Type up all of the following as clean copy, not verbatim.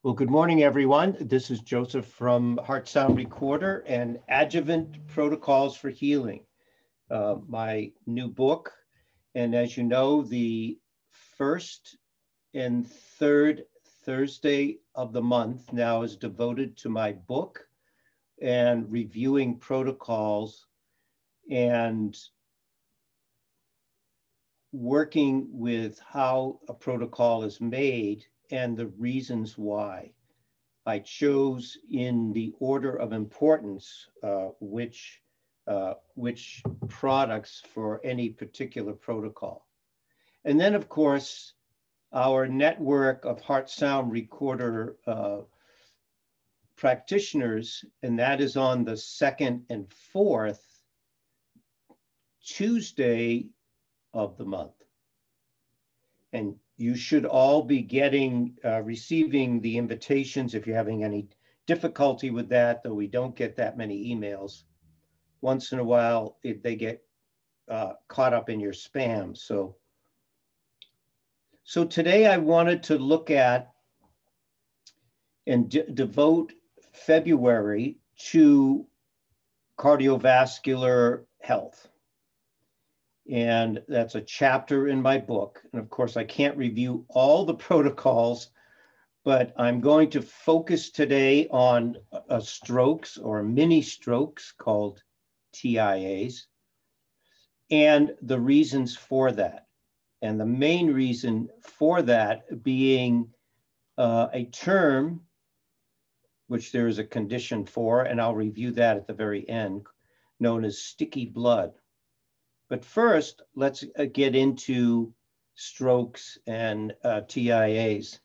Well, good morning, everyone. This is Joseph from Heart Sound Recorder and Adjuvant Protocols for Healing, my new book. And as you know, the first and third Thursday of the month now is devoted to my book and reviewing protocols and working with how a protocol is made and the reasons why. I chose in the order of importance which products for any particular protocol. And then, of course, our network of Heart Sound Recorder practitioners, and that is on the second and fourth Tuesday of the month. And you should all be receiving the invitations. If you're having any difficulty with that, though we don't get that many emails, once in a while they get caught up in your spam. So today I wanted to look at and devote February to cardiovascular health. And that's a chapter in my book. And of course, I can't review all the protocols, but I'm going to focus today on strokes or mini strokes called TIAs and the reasons for that. And the main reason for that being a term, which there is a condition for, and I'll review that at the very end, known as sticky blood. But first, let's get into strokes and TIAs.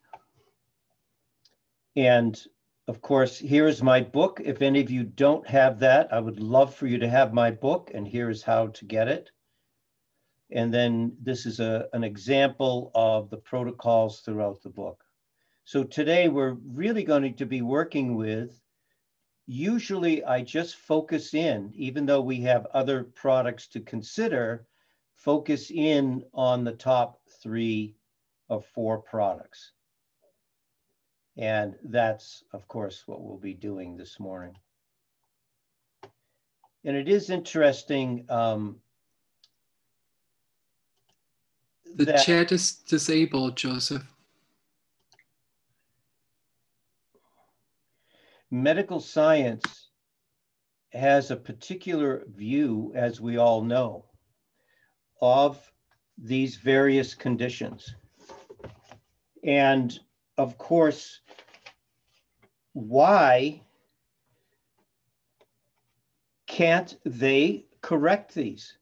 And of course, here is my book. If any of you don't have that, I would love for you to have my book, and here is how to get it. And then this is an example of the protocols throughout the book. So today we're really going to be working with, usually I just focus in, even though we have other products to consider, focus in on the top 3 of 4 products. And that's, of course, what we'll be doing this morning. And it is interesting. The chat is disabled, Joseph. Medical science has a particular view, as we all know, of these various conditions. And of course, why can't they correct these?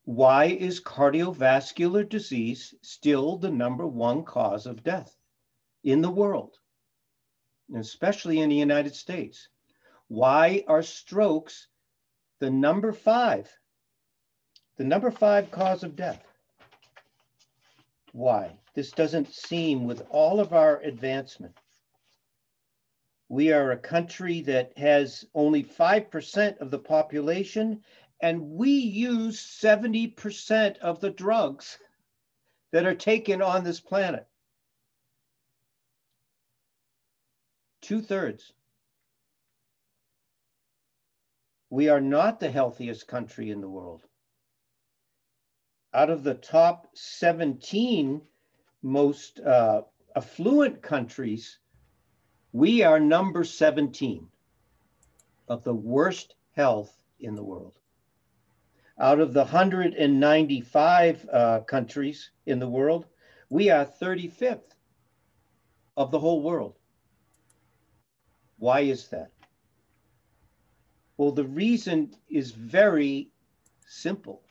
Why is cardiovascular disease still the #1 cause of death in the world, especially in the United States? Why are strokes the #5 cause of death? Why? This doesn't seem, with all of our advancement. We are a country that has only 5% of the population, and we use 70% of the drugs that are taken on this planet. 2/3. We are not the healthiest country in the world. Out of the top 17 most affluent countries, we are number 17 of the worst health in the world. Out of the 195 countries in the world, we are 35th of the whole world. Why is that? Well, the reason is very simple.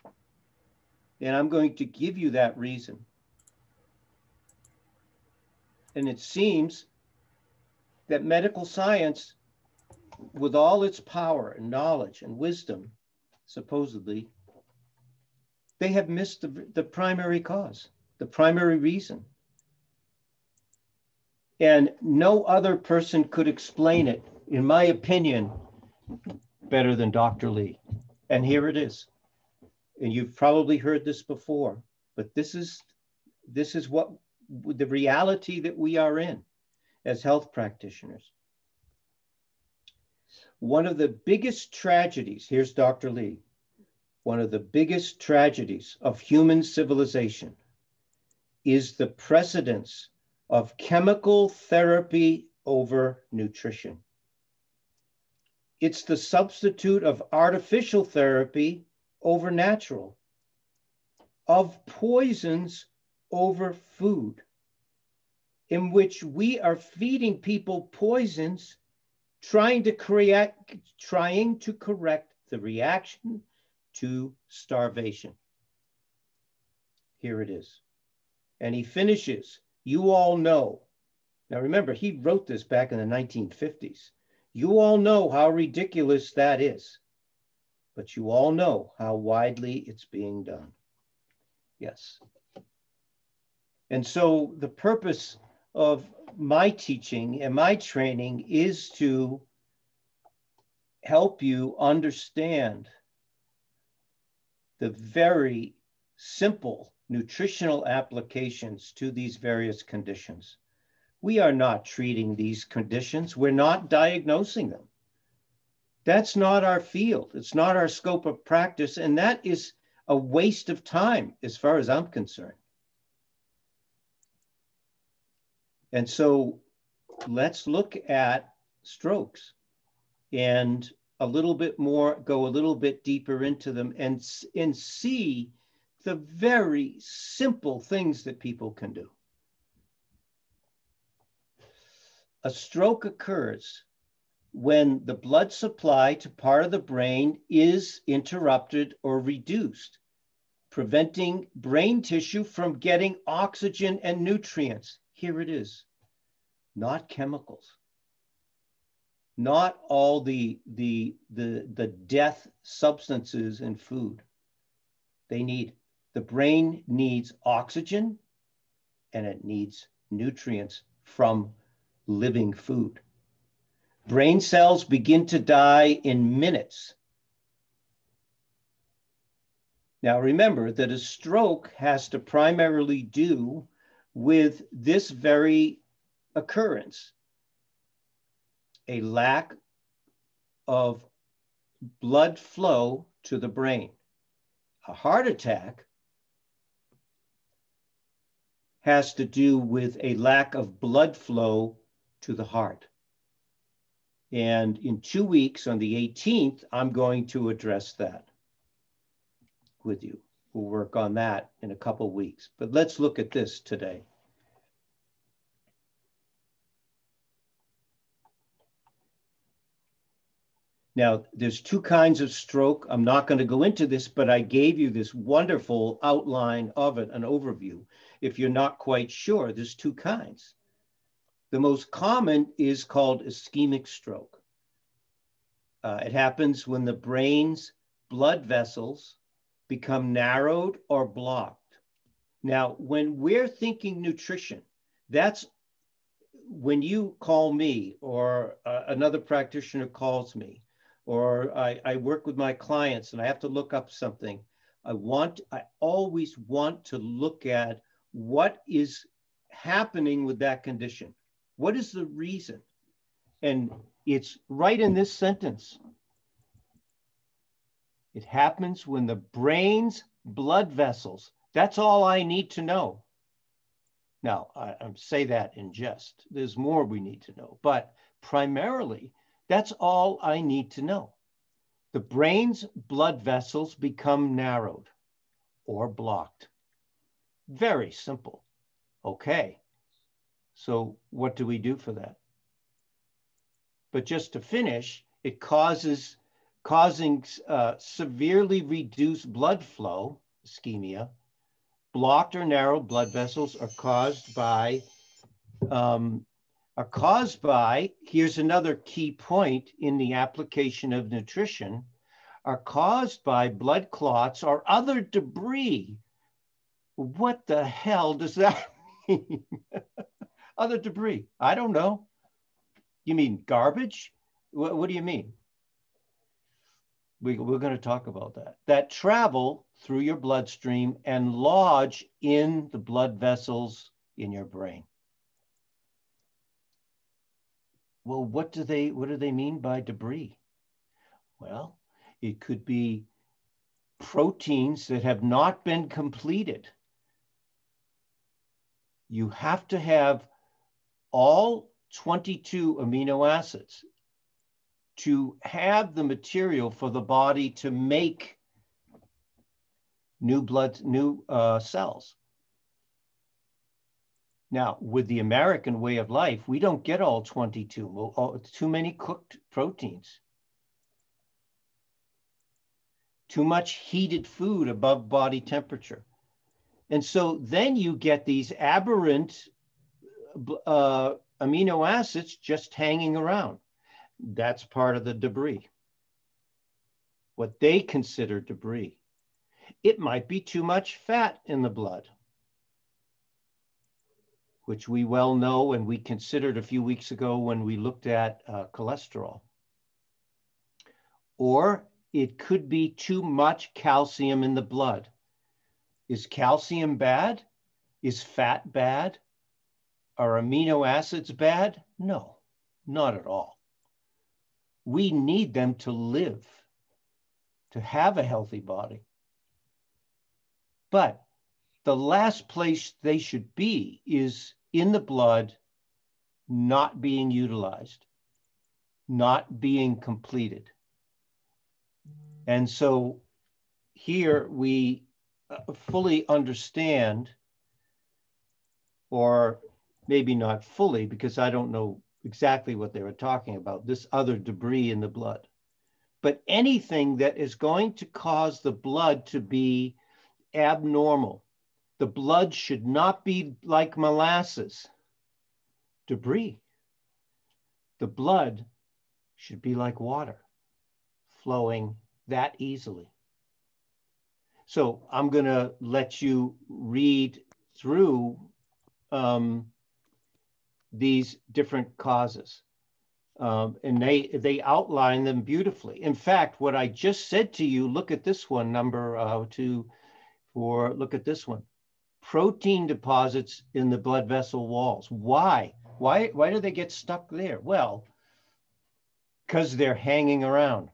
And I'm going to give you that reason. And it seems that medical science, with all its power and knowledge and wisdom, supposedly, they have missed the primary cause, the primary reason. And no other person could explain it, in my opinion, better than Dr. Lee. And here it is. And you've probably heard this before, but this is what the reality that we are in. as health practitioners. One of the biggest tragedies, here's Dr. Lee, one of the biggest tragedies of human civilization is the precedence of chemical therapy over nutrition. It's the substitute of artificial therapy over natural, of poisons over food, in which we are feeding people poisons, trying to correct the reaction to starvation. Here it is. And he finishes, you all know. Now remember, he wrote this back in the 1950s. You all know how ridiculous that is, but you all know how widely it's being done. Yes. And so the purpose of my teaching and my training is to help you understand the very simple nutritional applications to these various conditions. We are not treating these conditions. We're not diagnosing them. That's not our field. It's not our scope of practice. And that is a waste of time as far as I'm concerned. And so let's look at strokes and a little bit more, go a little bit deeper into them and see the very simple things that people can do. A stroke occurs when the blood supply to part of the brain is interrupted or reduced, preventing brain tissue from getting oxygen and nutrients. Here it is, not chemicals, not all the death substances in food. The brain needs oxygen and it needs nutrients from living food. Brain cells begin to die in minutes. Now remember that a stroke has to primarily do with this very occurrence, a lack of blood flow to the brain. A heart attack has to do with a lack of blood flow to the heart. And in 2 weeks, on the 18th, I'm going to address that with you. We'll work on that in a couple of weeks. But let's look at this today. Now, there's two kinds of stroke. I'm not going to go into this, but I gave you this wonderful outline of it, an overview. If you're not quite sure, there's two kinds. The most common is called ischemic stroke. It happens when the brain's blood vessels become narrowed or blocked. Now, when we're thinking nutrition, that's when you call me or another practitioner calls me, or I work with my clients and I have to look up something. I always want to look at what is happening with that condition. What is the reason? And it's right in this sentence. It happens when the brain's blood vessels, that's all I need to know. Now, I say that in jest. There's more we need to know, but primarily, that's all I need to know. The brain's blood vessels become narrowed or blocked. Very simple. Okay. So what do we do for that? But just to finish, it causing severely reduced blood flow, ischemia. Blocked or narrowed blood vessels are caused by, here's another key point in the application of nutrition, are caused by blood clots or other debris. What the hell does that mean? Other debris, I don't know. You mean garbage? What do you mean? We're going to talk about that. That travel through your bloodstream and lodge in the blood vessels in your brain. Well, what do they mean by debris? Well, it could be proteins that have not been completed. You have to have all 22 amino acids to have the material for the body to make new cells. Now, with the American way of life, we don't get all 22, too many cooked proteins. Too much heated food above body temperature. And so then you get these aberrant amino acids just hanging around. That's part of the debris. What they consider debris. It might be too much fat in the blood, which we well know and we considered a few weeks ago when we looked at cholesterol. Or it could be too much calcium in the blood. Is calcium bad? Is fat bad? Are amino acids bad? No, not at all. We need them to live, to have a healthy body. But the last place they should be is in the blood, not being utilized, not being completed. And so here we fully understand, or maybe not fully, because I don't know exactly what they were talking about, this other debris in the blood. But anything that is going to cause the blood to be abnormal, the blood should not be like molasses, debris. The blood should be like water, flowing that easily. So I'm going to let you read through these different causes. And they outline them beautifully. In fact, what I just said to you, look at this one, look at this one. Protein deposits in the blood vessel walls. Why? Why do they get stuck there? Well, because they're hanging around.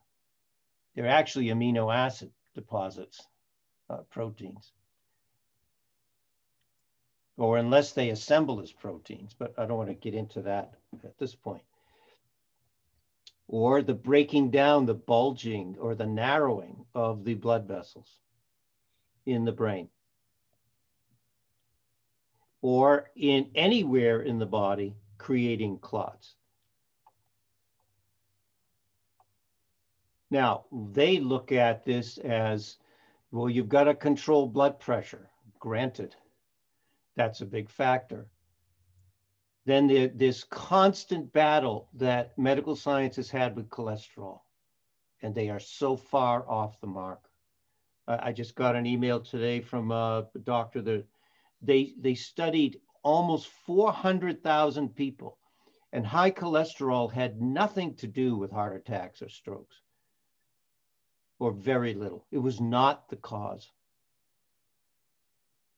They're actually amino acid deposits, proteins. Or unless they assemble as proteins, but I don't want to get into that at this point. Or the breaking down, the bulging or the narrowing of the blood vessels in the brain. Or in anywhere in the body, creating clots. Now, they look at this as, well, you've got to control blood pressure. Granted, that's a big factor. Then this constant battle that medical science has had with cholesterol, and they are so far off the mark. I just got an email today from a doctor that they studied almost 400,000 people, and high cholesterol had nothing to do with heart attacks or strokes, or very little. It was not the cause.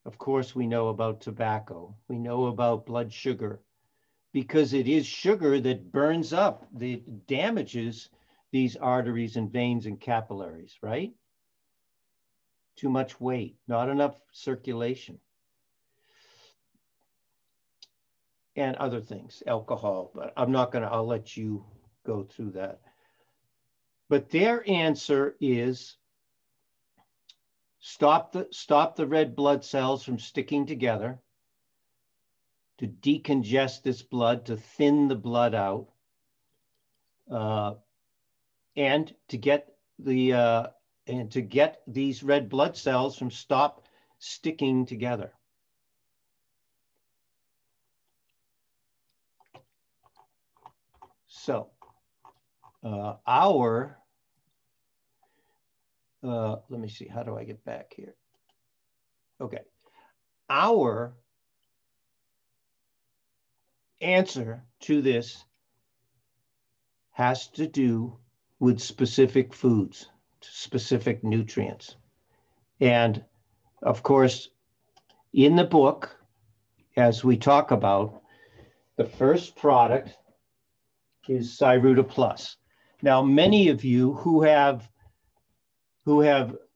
Of course, we know about tobacco. We know about blood sugar, because it is sugar that burns up, that damages these arteries and veins and capillaries, right? Too much weight, not enough circulation. And other things, alcohol, but I'll let you go through that. But their answer is stop the red blood cells from sticking together, to decongest this blood, to thin the blood out, and to get these red blood cells from stop sticking together. So let me see, how do I get back here? Okay, our answer to this has to do with specific foods, specific nutrients. And of course, in the book, as we talk about, the first product is Cyruta Plus. Now, many of you who have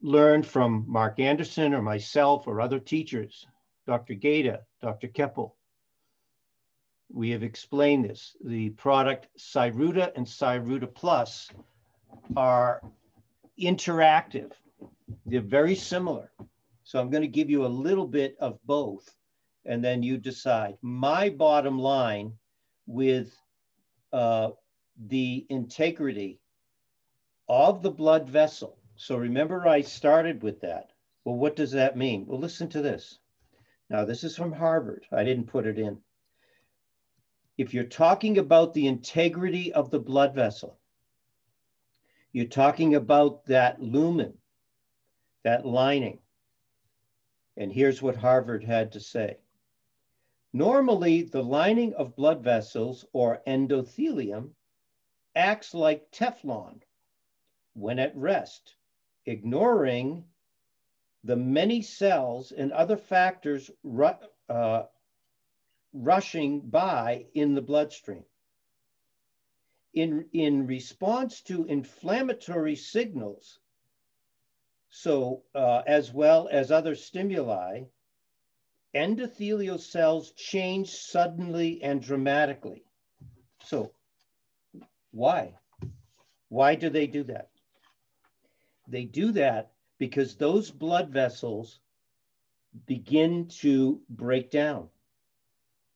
learned from Mark Anderson or myself or other teachers, Dr. Gaeta, Dr. Keppel, we have explained this. The product Cyruta and Cyruta Plus are interactive. They're very similar. So I'm going to give you a little bit of both, and then you decide. My bottom line with the integrity of the blood vessel. So remember, I started with that. Well, what does that mean? Well, listen to this. Now, this is from Harvard. I didn't put it in. If you're talking about the integrity of the blood vessel, you're talking about that lumen, that lining. And here's what Harvard had to say. Normally, the lining of blood vessels, or endothelium, acts like Teflon when at rest, ignoring the many cells and other factors rushing by in the bloodstream. In response to inflammatory signals, so as well as other stimuli, endothelial cells change suddenly and dramatically. So why? Why do they do that? They do that because those blood vessels begin to break down.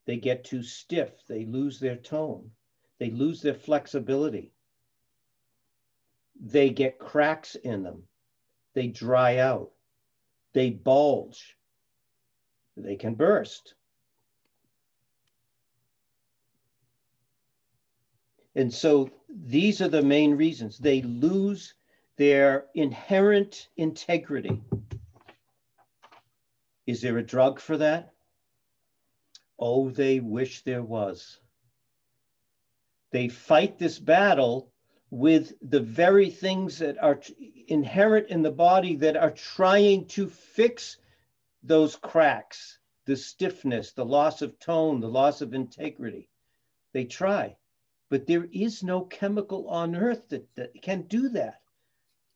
They get too stiff. They lose their tone. They lose their flexibility. They get cracks in them. They dry out. They bulge. They can burst. And so these are the main reasons. They lose their inherent integrity. Is there a drug for that? Oh, they wish there was. They fight this battle with the very things that are inherent in the body that are trying to fix those cracks, the stiffness, the loss of tone, the loss of integrity. They try, but there is no chemical on earth that can do that.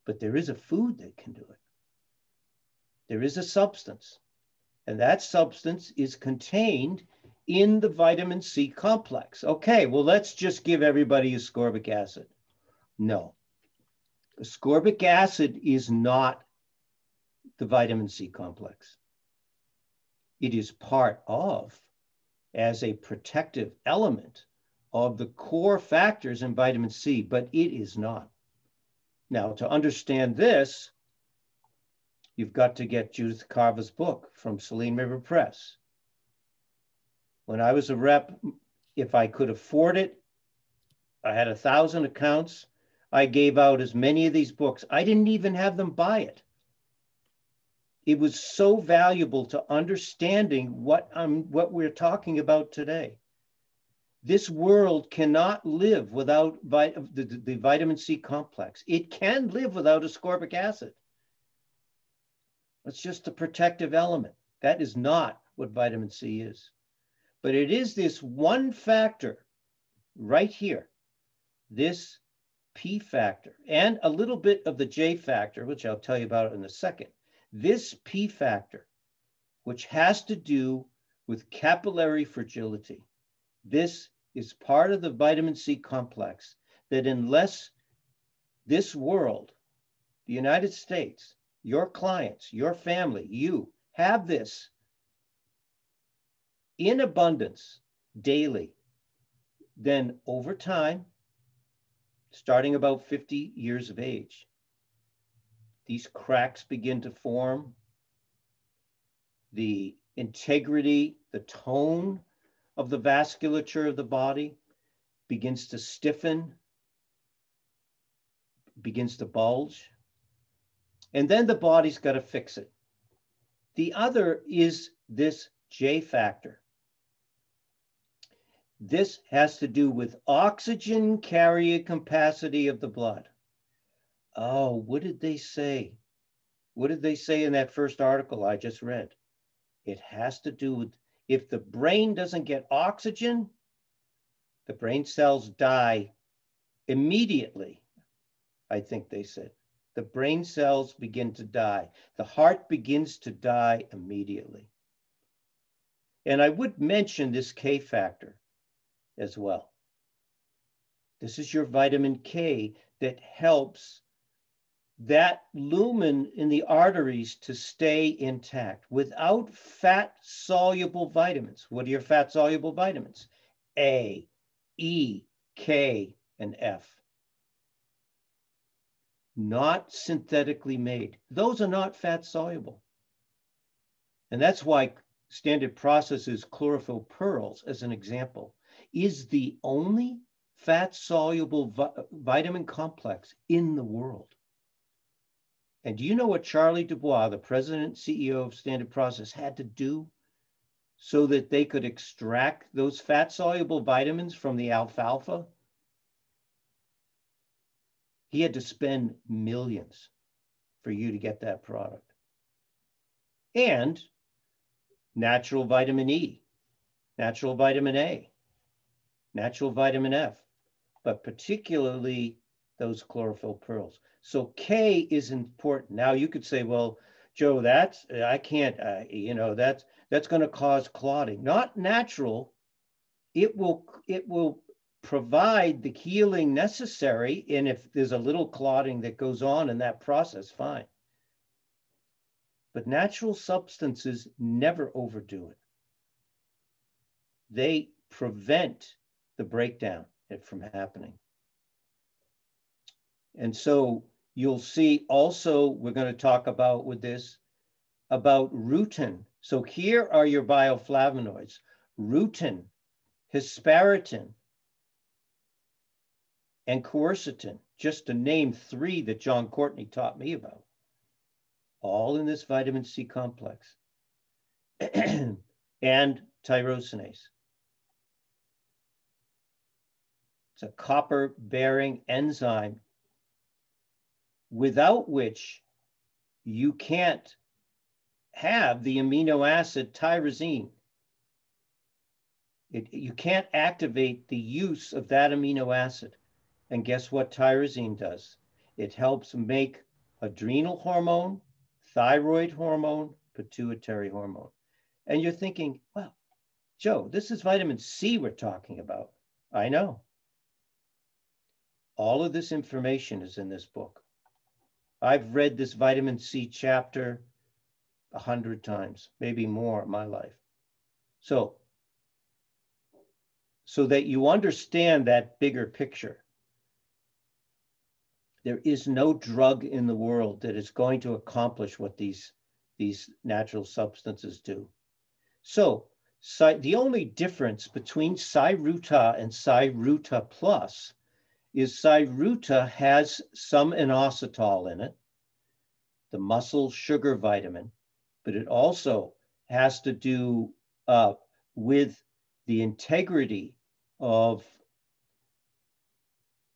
But there is a food that can do it. There is a substance, and that substance is contained in the vitamin C complex. Okay, well, let's just give everybody ascorbic acid. No, ascorbic acid is not the vitamin C complex. It is part of, as a protective element of the core factors in vitamin C, but it is not. Now, to understand this, you've got to get Judith Carver's book from Saline River Press. When I was a rep, if I could afford it, I had 1,000 accounts. I gave out as many of these books. I didn't even have them buy it. It was so valuable to understanding what we're talking about today. This world cannot live without the vitamin C complex. It can live without ascorbic acid. It's just a protective element. That is not what vitamin C is. But it is this one factor right here, this P factor, and a little bit of the J factor, which I'll tell you about in a second. This P factor, which has to do with capillary fragility. This is part of the vitamin C complex that unless this world, the United States, your clients, your family, you have this in abundance daily, then over time, starting about 50 years of age, these cracks begin to form. The integrity, the tone of the vasculature of the body begins to stiffen, begins to bulge, and then the body's got to fix it. The other is this J factor. This has to do with oxygen carrier capacity of the blood. Oh, what did they say? What did they say in that first article I just read? It has to do with if the brain doesn't get oxygen, The brain cells die immediately, I think they said. The brain cells begin to die. The heart begins to die immediately. And I would mention this K factor as well. This is your vitamin K that helps that lumen in the arteries to stay intact. Without fat-soluble vitamins, what are your fat-soluble vitamins? A, E, K, and F. Not synthetically made. Those are not fat-soluble. And that's why Standard Process's chlorophyll pearls, as an example, is the only fat-soluble vitamin complex in the world. And do you know what Charlie Dubois, the president and CEO of Standard Process, had to do so that they could extract those fat-soluble vitamins from the alfalfa? He had to spend millions for you to get that product. And natural vitamin E, natural vitamin A, natural vitamin F, but particularly those chlorophyll pearls. So K is important. Now you could say, well, Joe, I can't, that's going to cause clotting. Not natural. It will provide the healing necessary. And if there's a little clotting that goes on in that process, fine. But natural substances never overdo it. They prevent the breakdown from happening. And so you'll see also, we're going to talk about with this, about rutin. So here are your bioflavonoids: rutin, hesperetin, and quercetin, just to name 3 that John Courtney taught me about, all in this vitamin C complex, and tyrosinase. It's a copper-bearing enzyme without which you can't have the amino acid tyrosine. You can't activate the use of that amino acid. And guess what tyrosine does? It helps make adrenal hormone, thyroid hormone, pituitary hormone. And you're thinking, well, Joe, this is vitamin C we're talking about. I know. All of this information is in this book. I've read this vitamin C chapter 100 times, maybe more in my life. So that you understand that bigger picture. There is no drug in the world that is going to accomplish what these natural substances do. So the only difference between Cyruta and Cyruta Plus is Cyruta has some inositol in it, the muscle sugar vitamin, but it also has to do with the integrity of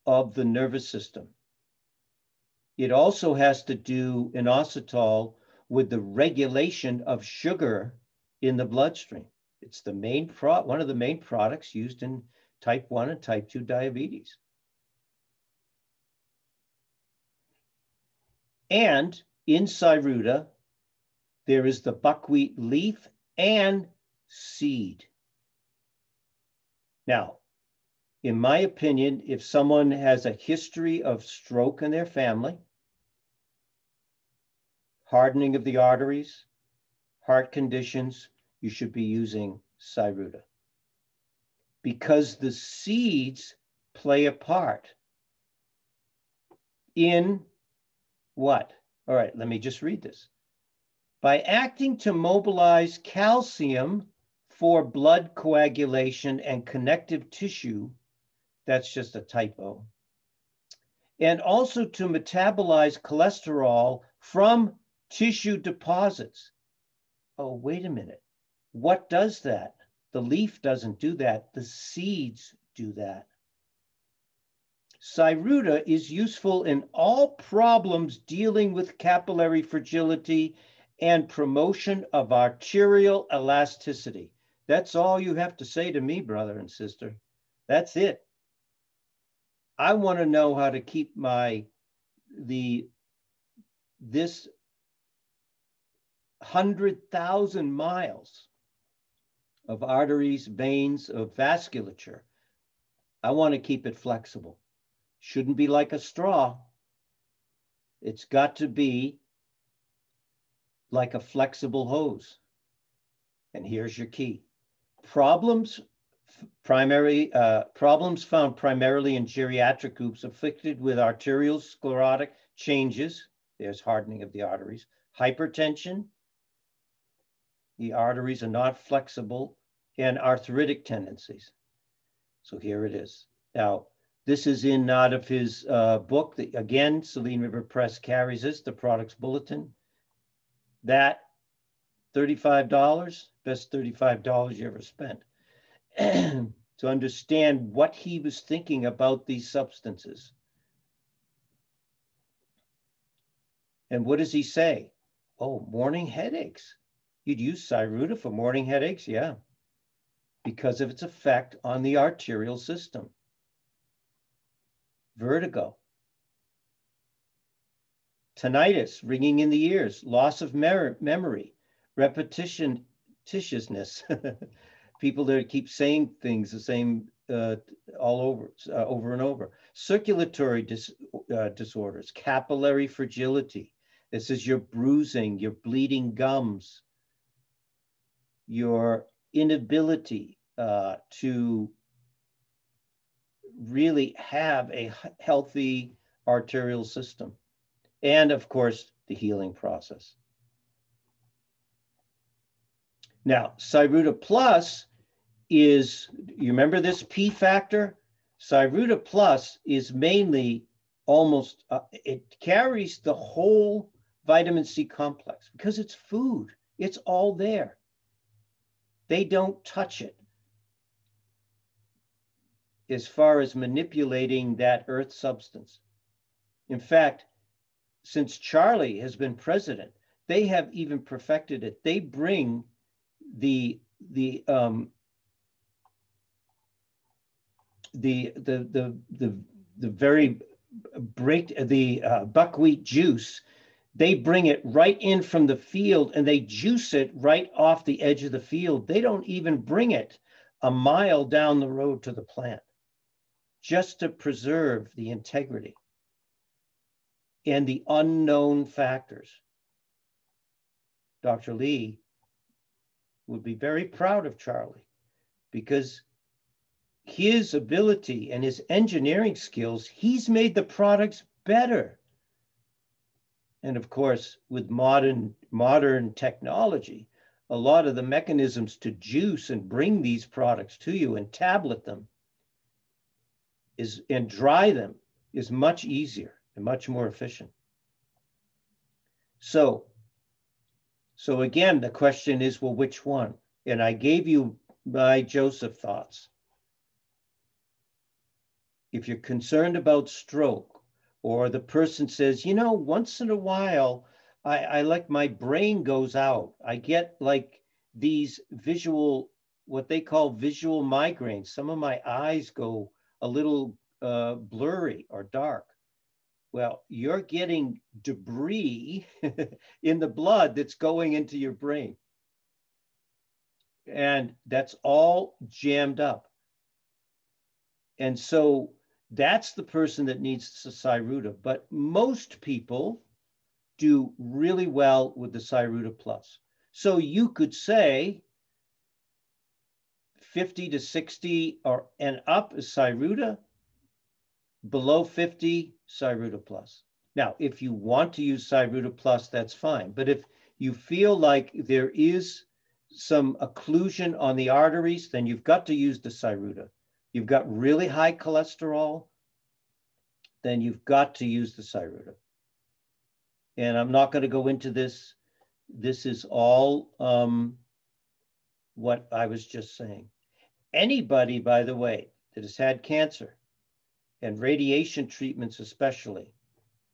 the nervous system. It also has to do, inositol, with the regulation of sugar in the bloodstream. It's the one of the main products used in type 1 and type 2 diabetes. And in Cyruta, there is the buckwheat leaf and seed. Now, in my opinion, if someone has a history of stroke in their family, hardening of the arteries, heart conditions, you should be using Cyruta. Because the seeds play a part in what? All right, let me just read this. By acting to mobilize calcium for blood coagulation and connective tissue, that's just a typo, and also to metabolize cholesterol from tissue deposits. Oh, wait a minute. What does that? The leaf doesn't do that. The seeds do that. Cyruta is useful in all problems dealing with capillary fragility and promotion of arterial elasticity. That's all you have to say to me, brother and sister. That's it. I want to know how to keep this 100,000 miles of arteries, veins, of vasculature. I want to keep it flexible. Shouldn't be like a straw. It's got to be like a flexible hose. And here's your key. Problems found primarily in geriatric groups afflicted with arterial sclerotic changes, there's hardening of the arteries, hypertension, the arteries are not flexible, and arthritic tendencies. So here it is. Now, this is in out of his book. Again, Saline River Press carries this, the Products Bulletin. That $35, best $35 you ever spent. To understand what he was thinking about these substances. And what does he say? Oh, morning headaches. You'd use Cyruta for morning headaches? Yeah, because of its effect on the arterial system. Vertigo, tinnitus, ringing in the ears, loss of memory, repetitiousness, people that keep saying things the same all over, over and over, circulatory disorders, capillary fragility. This is your bruising, your bleeding gums, your inability to really have a healthy arterial system. And of course, the healing process. Now, Cyruta Plus is, you remember this P factor? Cyruta Plus is mainly almost, it carries the whole vitamin C complex because it's food. It's all there. They don't touch it as far as manipulating that earth substance. In fact, since Charlie has been president, they have even perfected it. They bring the buckwheat juice. They bring it right in from the field and they juice it right off the edge of the field. They don't even bring it a mile down the road to the plant, just to preserve the integrity and the unknown factors. Dr. Lee would be very proud of Charlie because his ability and his engineering skills, he's made the products better. And of course, with modern technology, a lot of the mechanisms to juice and bring these products to you and tablet them and dry them is much easier and much more efficient. So again, the question is, well, which one? And I gave you my Joseph thoughts. If you're concerned about stroke, or the person says, you know, once in a while, I like my brain goes out. I get like these visual, what they call visual migraines. Some of my eyes go a little blurry or dark. Well, you're getting debris in the blood that's going into your brain. And that's all jammed up. And so that's the person that needs the Cyruta. But most people do really well with the Cyruta Plus. So you could say 50 to 60 and up is Cyruta, below 50, Cyruta Plus. Now, if you want to use Cyruta Plus, that's fine. But if you feel like there is some occlusion on the arteries, then you've got to use the Cyruta. You've got really high cholesterol, then you've got to use the Cyruta. And I'm not going to go into this. This is all what I was just saying. Anybody, by the way, that has had cancer, and radiation treatments especially,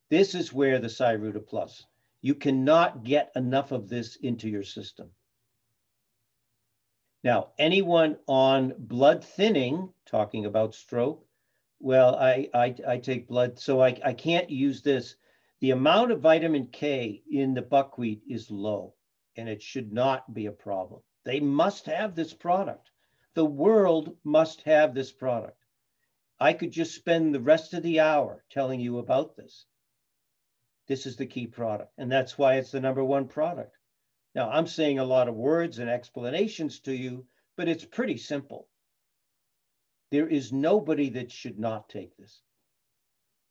this is where the Cyruta Plus, you cannot get enough of this into your system. Now, anyone on blood thinning, talking about stroke, well, I take blood, so I can't use this. The amount of vitamin K in the buckwheat is low, and it should not be a problem. They must have this product. The world must have this product. I could just spend the rest of the hour telling you about this. This is the key product, and that's why it's the #1 product. Now, I'm saying a lot of words and explanations to you, but it's pretty simple. There is nobody that should not take this.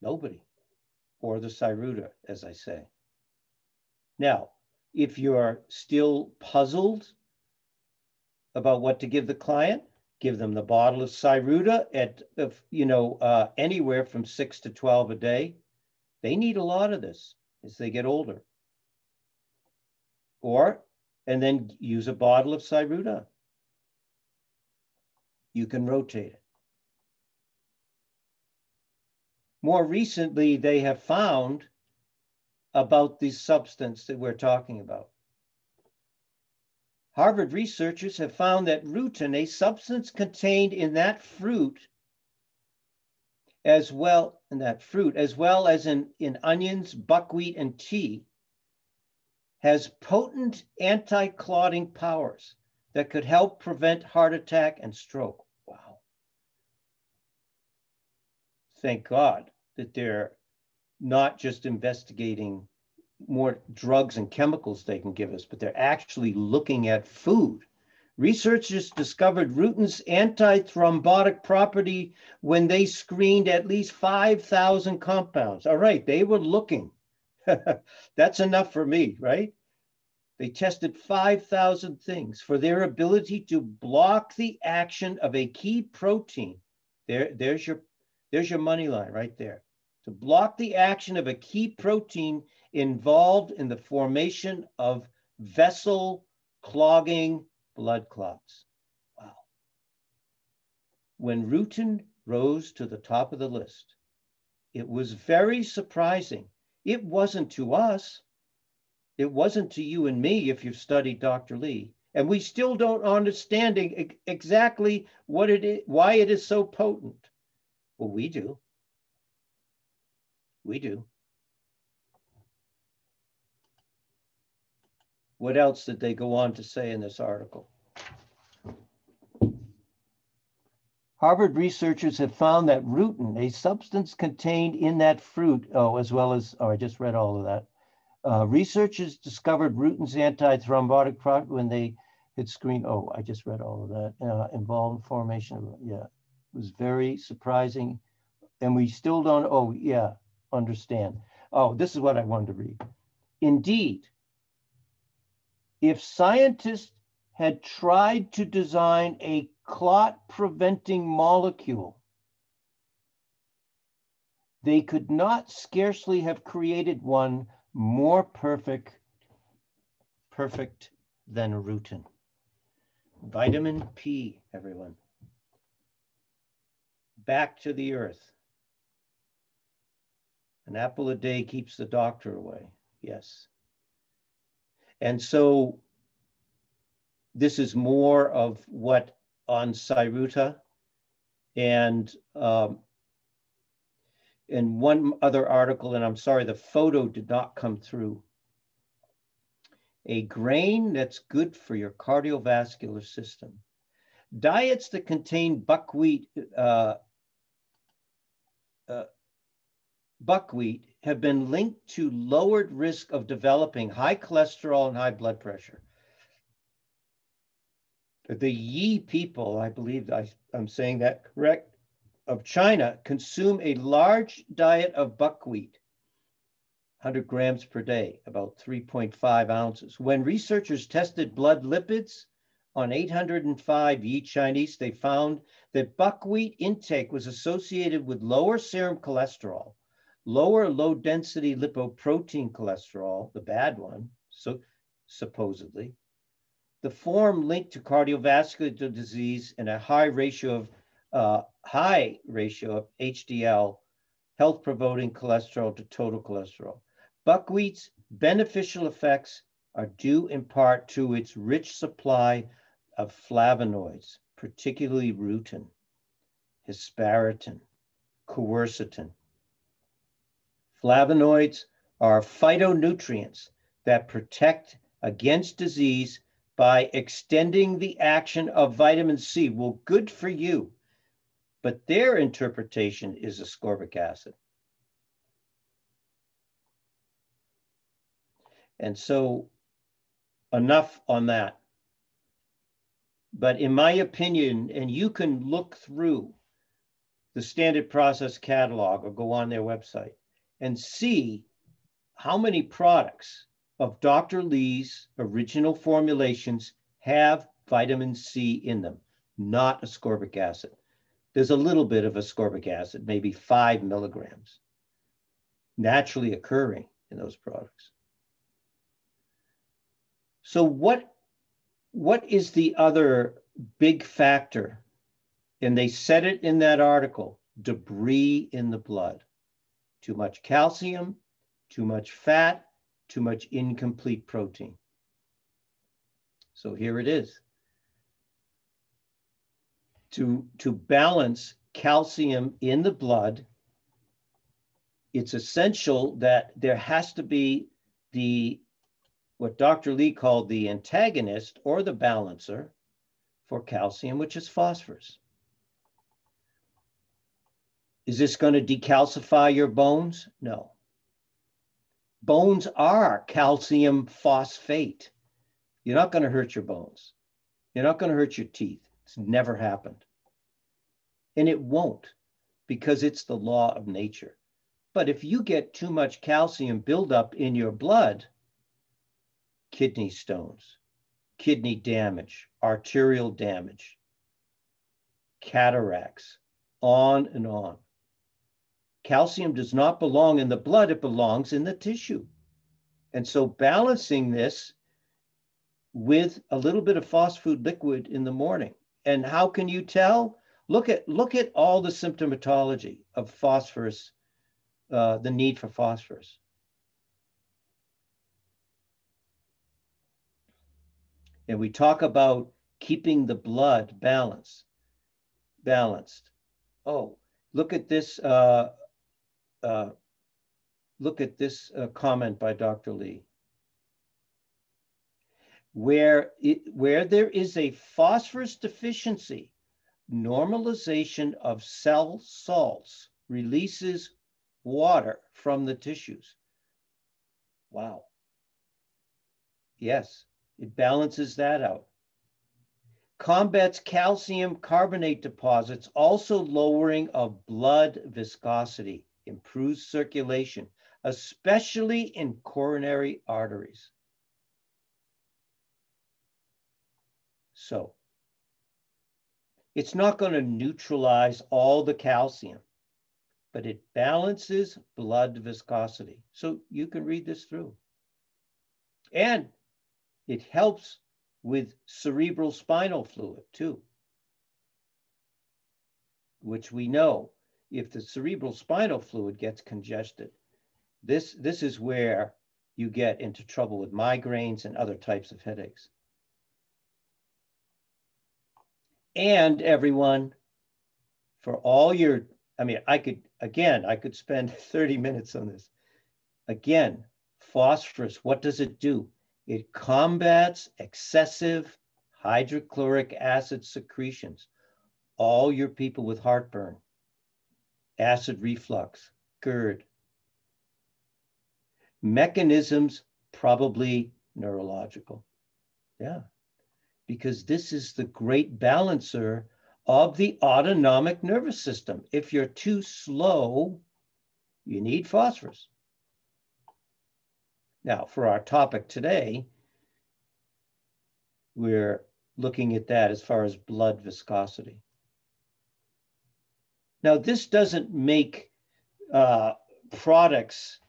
Nobody. Or the Cyruta, as I say. Now, if you're still puzzled about what to give the client, give them the bottle of Cyruta at anywhere from 6 to 12 a day. They need a lot of this as they get older. And then use a bottle of Cyruta. You can rotate it. More recently, they have found about this substance that we're talking about. Harvard researchers have found that rutin, a substance contained in that fruit, as well as in onions, buckwheat, and tea, has potent anti-clotting powers that could help prevent heart attack and stroke. Wow. Thank God that they're not just investigating more drugs and chemicals they can give us, but they're actually looking at food. Researchers discovered rutin's anti-thrombotic property when they screened at least 5,000 compounds. All right, they were looking. That's enough for me, right? They tested 5,000 things for their ability to block the action of a key protein. There's your money line right there. To block the action of a key protein involved in the formation of vessel clogging blood clots. Wow. When rutin rose to the top of the list, it was very surprising. It wasn't to us. It wasn't to you and me if you've studied Dr. Lee. And we still don't understand exactly what it is, why it is so potent. Well, we do. We do. What else did they go on to say in this article? Harvard researchers have found that rutin, a substance contained in that fruit, I just read all of that. Researchers discovered rutin's anti-thrombotic property when they had screened, I just read all of that, involved formation of, it was very surprising. And we still don't, understand. This is what I wanted to read. Indeed, if scientists had tried to design a clot-preventing molecule, they could not scarcely have created one more perfect than rutin. Vitamin P, everyone. Back to the earth. An apple a day keeps the doctor away. Yes. And so this is more of what on Cyruta, and in one other article, and I'm sorry, the photo did not come through. A grain that's good for your cardiovascular system. Diets that contain buckwheat have been linked to lowered risk of developing high cholesterol and high blood pressure. The Yi people, I believe I'm saying that correct, of China consume a large diet of buckwheat, 100 grams per day, about 3.5 ounces. When researchers tested blood lipids on 805 Yi Chinese, they found that buckwheat intake was associated with lower serum cholesterol, lower low-density lipoprotein cholesterol, the bad one, so supposedly, the form linked to cardiovascular disease and a high ratio of HDL, health-promoting cholesterol to total cholesterol. Buckwheat's beneficial effects are due in part to its rich supply of flavonoids, particularly rutin, hesperetin, quercetin. Flavonoids are phytonutrients that protect against disease by extending the action of vitamin C. Well, good for you. But their interpretation is ascorbic acid. And so enough on that. But in my opinion, and you can look through the Standard Process catalog or go on their website and see how many products of Dr. Lee's original formulations have vitamin C in them, not ascorbic acid. There's a little bit of ascorbic acid, maybe 5 milligrams, naturally occurring in those products. So what is the other big factor? And they said it in that article: debris in the blood. Too much calcium, too much fat, too much incomplete protein. So here it is. To balance calcium in the blood, it's essential that there has to be what Dr. Lee called the antagonist or the balancer for calcium, which is phosphorus. Is this going to decalcify your bones? No. Bones are calcium phosphate. You're not going to hurt your bones. You're not going to hurt your teeth. It's never happened. And it won't, because it's the law of nature. But if you get too much calcium buildup in your blood, kidney stones, kidney damage, arterial damage, cataracts, on and on. Calcium does not belong in the blood, it belongs in the tissue. And so balancing this with a little bit of phosphood liquid in the morning. And how can you tell? Look at all the symptomatology of phosphorus, the need for phosphorus. And we talk about keeping the blood balanced. Oh, look at this. Look at this comment by Dr. Lee. Where there is a phosphorus deficiency, normalization of cell salts releases water from the tissues. Wow. Yes, it balances that out. Combats calcium carbonate deposits, also lowering of blood viscosity, improves circulation, especially in coronary arteries. So it's not going to neutralize all the calcium, but it balances blood viscosity. So you can read this through. And it helps with cerebral spinal fluid too, which we know if the cerebral spinal fluid gets congested, this is where you get into trouble with migraines and other types of headaches. And everyone, for all your, I could spend 30 minutes on this. Again, phosphorus, what does it do? It combats excessive hydrochloric acid secretions. All your people with heartburn, acid reflux, GERD. Mechanisms, probably neurological. Yeah, because this is the great balancer of the autonomic nervous system. If you're too slow, you need phosphorus. Now, for our topic today, we're looking at that as far as blood viscosity. Now, this doesn't make products,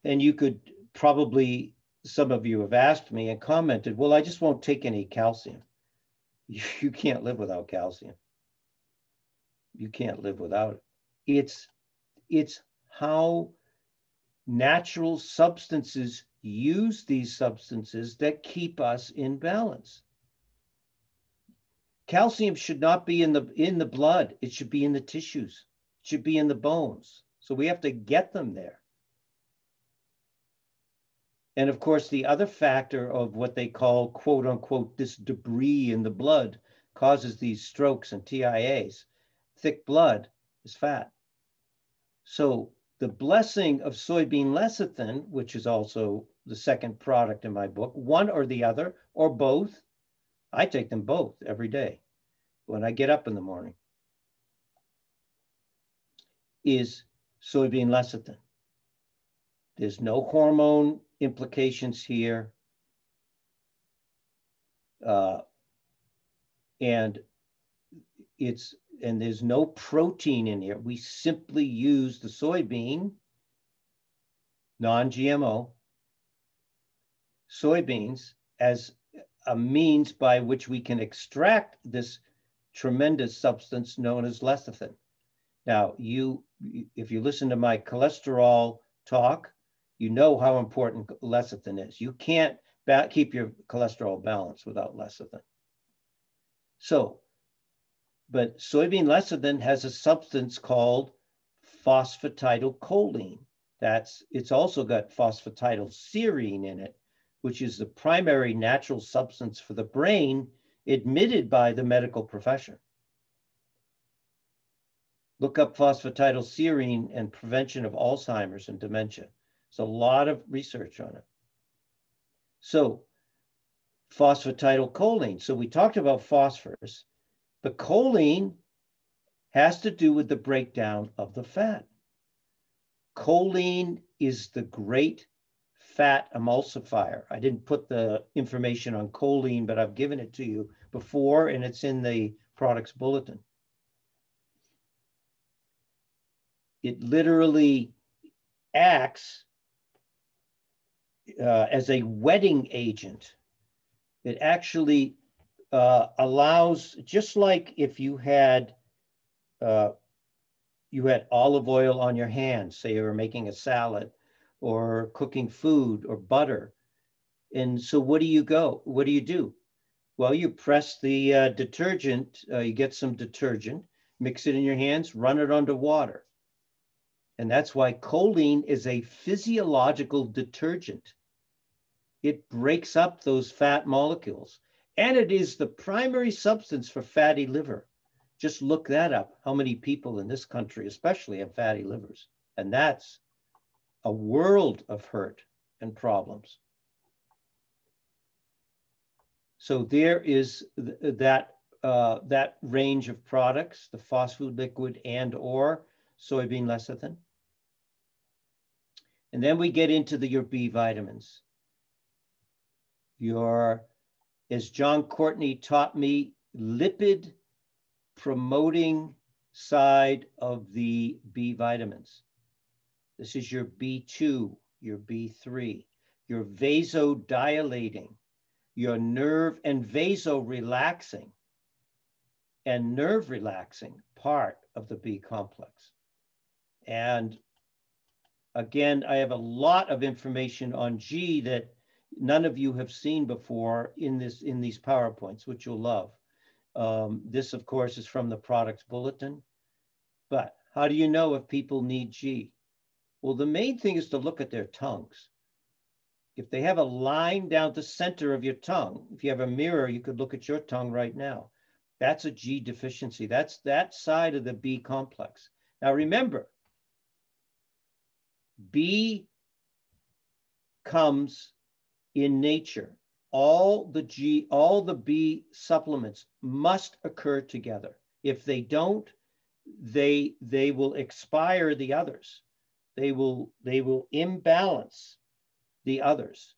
and you could probably, some of you have asked me and commented, well, I just won't take any calcium. You can't live without calcium. You can't live without it. It's how natural substances use these substances that keep us in balance. calcium should not be in the blood. It should be in the tissues. It should be in the bones. So we have to get them there. And of course, the other factor of what they call, quote unquote, this debris in the blood causes these strokes and TIAs. Thick blood is fat. So the blessing of soybean lecithin, which is also the second product in my book, one or the other, or both. I take them both every day when I get up in the morning, is soybean lecithin. There's no hormone implications here. And there's no protein in here. We simply use the soybean, non-GMO, soybeans as a means by which we can extract this tremendous substance known as lecithin. Now, if you listen to my cholesterol talk, you know how important lecithin is. You can't keep your cholesterol balanced without lecithin. So, but soybean lecithin has a substance called phosphatidylcholine. It's also got phosphatidylserine in it, which is the primary natural substance for the brain admitted by the medical profession. Look up phosphatidylserine and prevention of Alzheimer's and dementia. There's a lot of research on it. So phosphatidylcholine. So we talked about phosphorus, but choline has to do with the breakdown of the fat. Choline is the great fat emulsifier. I didn't put the information on choline, but I've given it to you before, and it's in the products bulletin. It literally acts as a wetting agent. It actually allows, just like if you had olive oil on your hands, say you were making a salad or cooking food or butter. And so what do you do? Well, you press the detergent, you get some detergent, mix it in your hands, run it under water. And that's why choline is a physiological detergent. It breaks up those fat molecules. And it is the primary substance for fatty liver. Just look that up. How many people in this country, especially, have fatty livers? And that's a world of hurt and problems. So there is that range of products, the phosphood liquid and or soybean lecithin. And then we get into your B vitamins. As John Courtney taught me, lipid promoting side of the B vitamins. This is your B2, your B3, your vasodilating, your nerve and vasorelaxing and nerve relaxing part of the B complex. And again, I have a lot of information on G that none of you have seen before in these PowerPoints, which you'll love. This, of course, is from the products bulletin. But how do you know if people need G? Well, the main thing is to look at their tongues. If they have a line down the center of your tongue, if you have a mirror, you could look at your tongue right now. That's a G deficiency. That's that side of the B complex. Now remember, B comes in nature. All the B supplements must occur together. If they don't, they will expire the others. They will imbalance the others.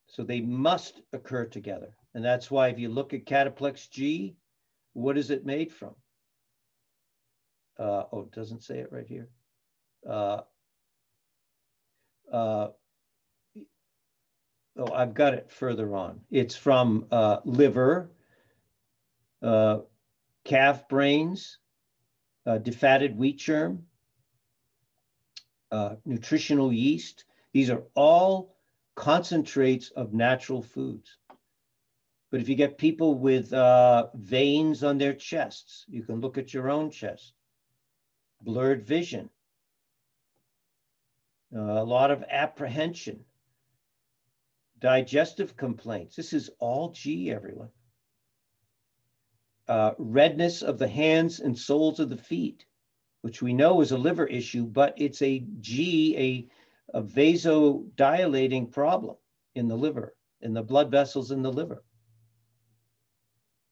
So they must occur together. And that's why if you look at Cataplex G, what is it made from? It doesn't say it right here. I've got it further on. It's from liver, calf brains, defatted wheat germ, nutritional yeast. These are all concentrates of natural foods. But if you get people with veins on their chests, you can look at your own chest. Blurred vision, a lot of apprehension, digestive complaints. This is all G, everyone. Redness of the hands and soles of the feet, which we know is a liver issue, but it's a G, a vasodilating problem in the liver, in the blood vessels in the liver.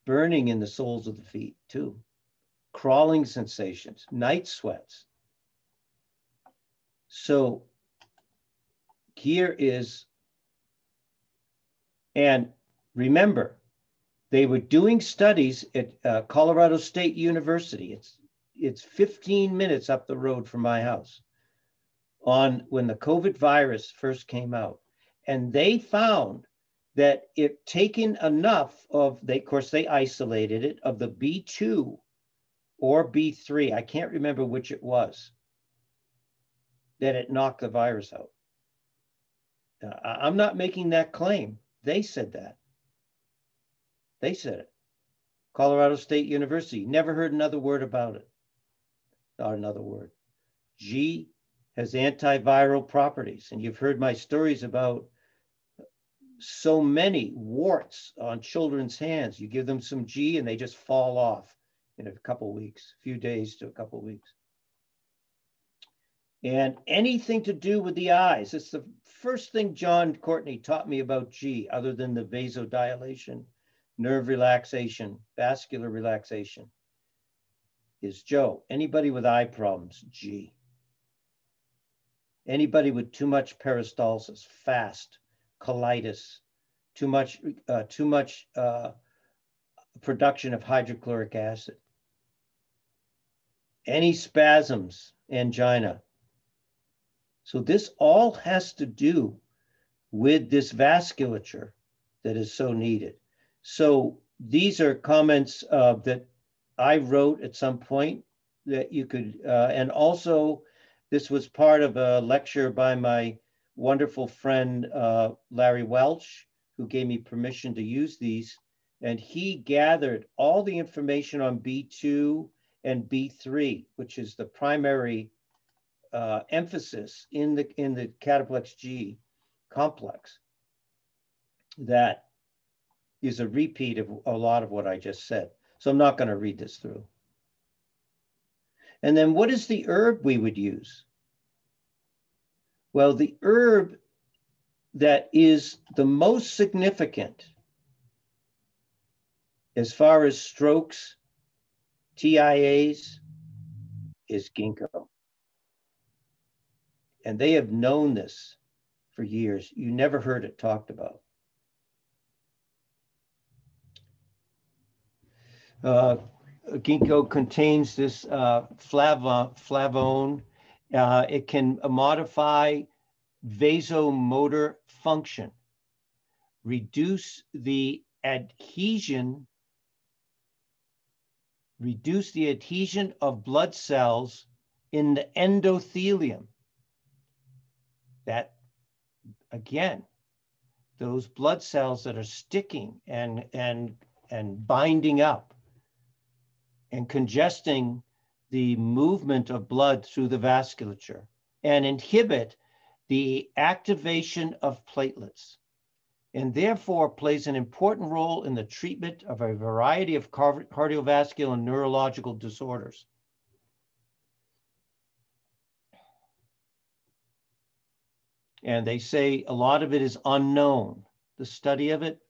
Burning in the soles of the feet too. Crawling sensations, night sweats. So here is, and remember, they were doing studies at Colorado State University. It's 15 minutes up the road from my house on when the COVID virus first came out. And they found that it taken enough of, of course, they isolated it, of the B2 or B3, I can't remember which it was, that it knocked the virus out. I'm not making that claim. They said that. They said it. Colorado State University, never heard another word about it. Not another word. G has antiviral properties. And you've heard my stories about so many warts on children's hands. You give them some G and they just fall off in a couple of weeks, a few days to a couple of weeks. And anything to do with the eyes. It's the first thing John Courtney taught me about G, other than the vasodilation, nerve relaxation, vascular relaxation, is Joe. Anybody with eye problems, G. Anybody with too much peristalsis, fast, colitis, too much production of hydrochloric acid. Any spasms, angina. So this all has to do with this vasculature that is so needed. So these are comments that I wrote at some point that you could, and also this was part of a lecture by my wonderful friend, Larry Welch, who gave me permission to use these. And he gathered all the information on B2 and B3, which is the primary emphasis in the Cataplex G complex. That is a repeat of a lot of what I just said. So I'm not going to read this through. And then what is the herb we would use? Well, the herb that is the most significant as far as strokes, TIAs, is ginkgo. And they have known this for years. You never heard it talked about. Ginkgo contains this flavone. It can modify vasomotor function, reduce the adhesion of blood cells in the endothelium. That, again, those blood cells that are sticking and binding up and congesting the movement of blood through the vasculature, and inhibit the activation of platelets, and therefore plays an important role in the treatment of a variety of cardiovascular and neurological disorders. And they say a lot of it is unknown, the study of it,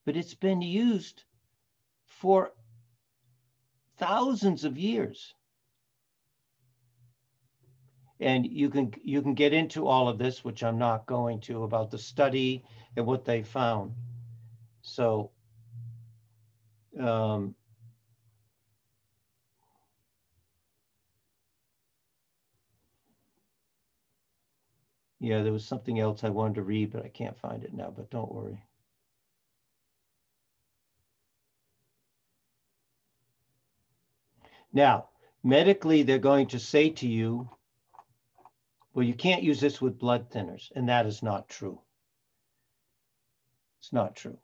but it's been used for thousands of years. And you can get into all of this, which I'm not going to, about the study and what they found. So yeah, there was something else I wanted to read, but I can't find it now, but don't worry. Now, medically, they're going to say to you, well, you can't use this with blood thinners, and that is not true. It's not true.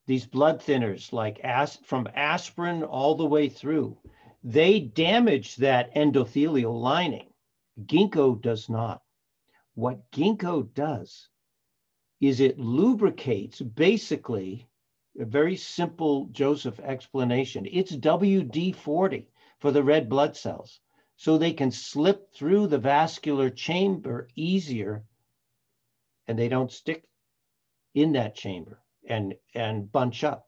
these blood thinners, like from aspirin all the way through, they damage that endothelial lining. Ginkgo does not. What ginkgo does is it lubricates, basically, a very simple, Joseph, explanation. It's WD-40 for the red blood cells, so they can slip through the vascular chamber easier, and they don't stick in that chamber and bunch up.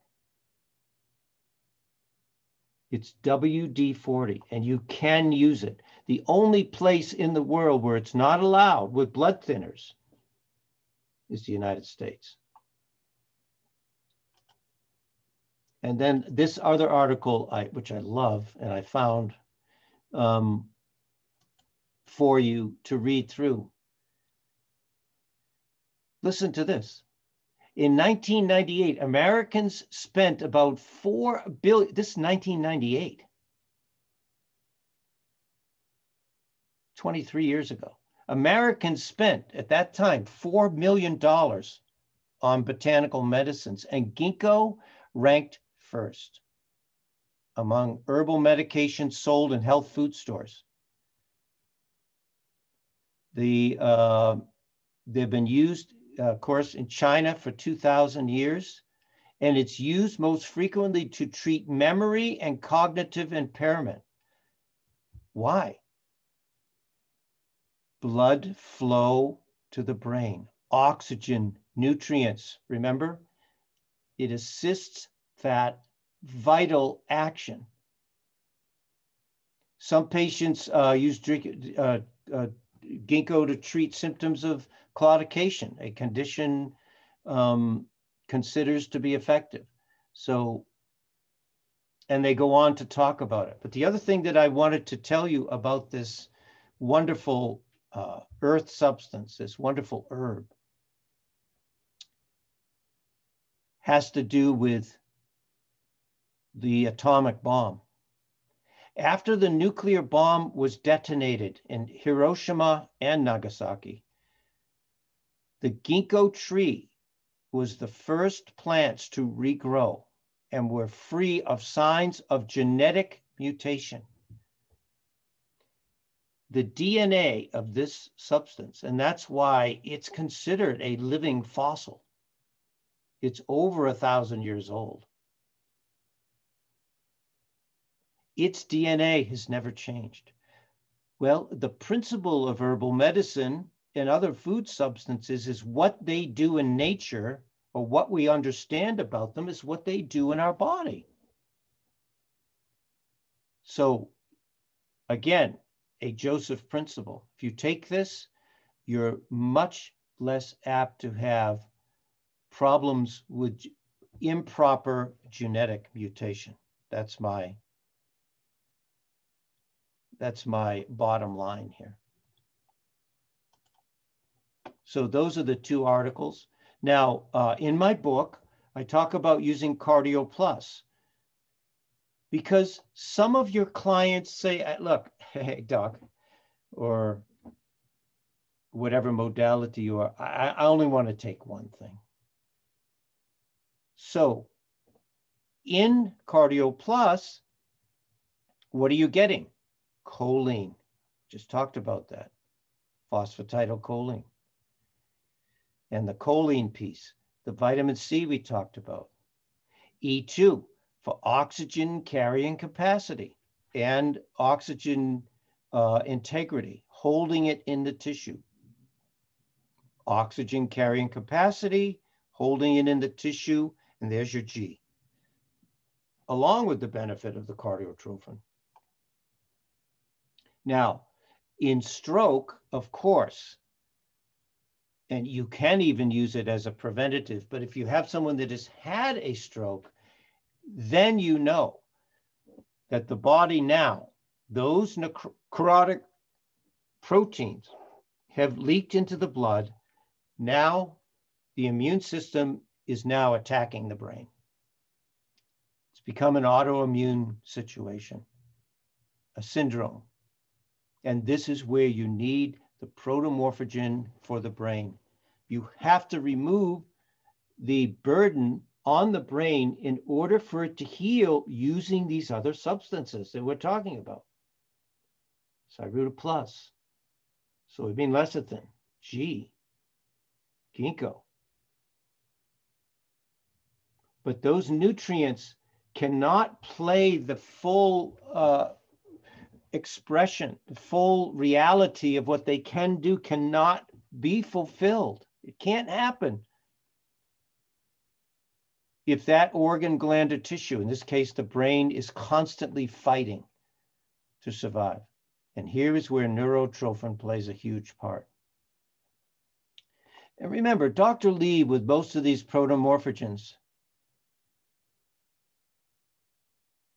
It's WD-40, and you can use it. The only place in the world where it's not allowed with blood thinners is the United States. And then this other article, which I love, and I found for you to read through. Listen to this. In 1998, Americans spent about $4 billion. This is 1998, 23 years ago. Americans spent at that time $4 million on botanical medicines, and ginkgo ranked first among herbal medications sold in health food stores. They've been used, of course, in China for 2,000 years, and it's used most frequently to treat memory and cognitive impairment. Why? Blood flow to the brain, oxygen, nutrients. Remember, it assists that vital action. Some patients use ginkgo to treat symptoms of claudication, a condition considers to be effective. So, and they go on to talk about it. But the other thing that I wanted to tell you about this wonderful earth substance, this wonderful herb, has to do with the atomic bomb. After the nuclear bomb was detonated in Hiroshima and Nagasaki, the ginkgo tree was the first plants to regrow and were free of signs of genetic mutation. The DNA of this substance, and that's why it's considered a living fossil. It's over 1,000 years old. Its DNA has never changed. Well, the principle of herbal medicine and other food substances is what they do in nature, or what we understand about them is what they do in our body. So again, a Joseph principle. If you take this, you're much less apt to have problems with improper genetic mutation. That's my bottom line here. So those are the two articles. Now, in my book, I talk about using Cardio Plus, because some of your clients say, look, hey, doc, or whatever modality you are, I only want to take one thing. So in Cardio Plus, what are you getting? Choline. Just talked about that. Phosphatidylcholine. And the choline piece. The vitamin C we talked about. E2 for oxygen carrying capacity and oxygen integrity, holding it in the tissue. Oxygen carrying capacity, holding it in the tissue, and there's your G, along with the benefit of the cardiotrophin. Now, in stroke, of course, and you can even use it as a preventative, but if you have someone that has had a stroke, then you know that the body now, those necrotic proteins have leaked into the blood. Now the immune system is now attacking the brain. It's become an autoimmune situation, a syndrome. And this is where you need the protomorphogen for the brain. You have to remove the burden on the brain in order for it to heal using these other substances that we're talking about. Cyruta plus, soybean lecithin, G, ginkgo. But those nutrients cannot play the full expression, the full reality of what they can do cannot be fulfilled. It can't happen if that organ, gland, or tissue, in this case, the brain, is constantly fighting to survive. And here is where neurotrophin plays a huge part. And remember, Dr. Lee, with most of these protomorphogens,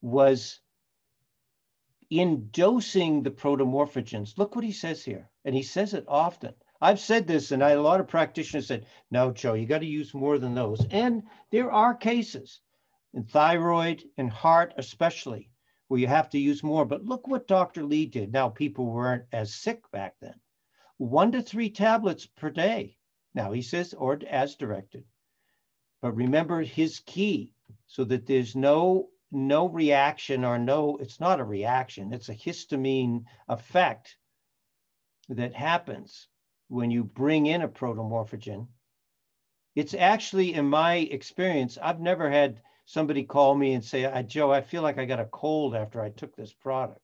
was in dosing the protomorphogens. Look what he says here, and he says it often. I've said this, and a lot of practitioners said, no, Joe, you got to use more than those. And there are cases in thyroid and heart especially where you have to use more. But look what Dr. Lee did. Now, people weren't as sick back then. 1 to 3 tablets per day. Now, he says, or as directed. But remember his key, so that there's no reaction, or it's not a reaction, it's a histamine effect that happens when you bring in a protomorphogen. It's actually, in my experience, I've never had somebody call me and say, Joe, I feel like I got a cold after I took this product.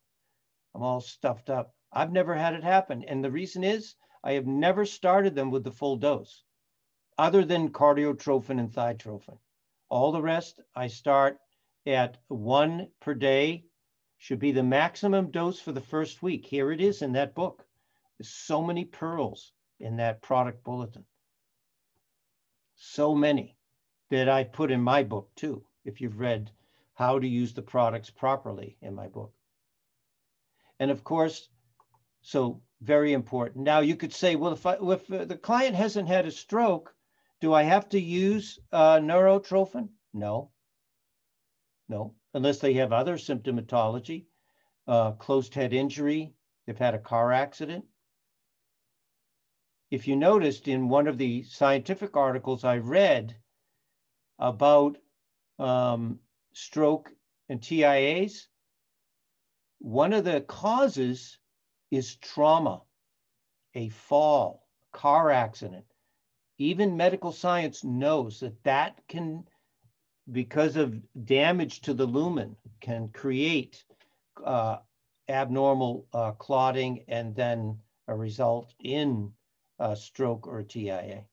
I'm all stuffed up. I've never had it happen. And the reason is I have never started them with the full dose, other than cardiotrophin and thiotrophine. All the rest, I start at 1 per day, should be the maximum dose for the first week. Here it is in that book. There's so many pearls in that product bulletin. So many that I put in my book too, if you've read how to use the products properly in my book. And of course, so very important. Now you could say, well, if the client hasn't had a stroke, do I have to use neurotrophin? No, unless they have other symptomatology, closed head injury, they've had a car accident. If you noticed in one of the scientific articles I read about stroke and TIAs, one of the causes is trauma, a fall, car accident. Even medical science knows that can, because of damage to the lumen, can create abnormal clotting and then a result in a stroke or a TIA.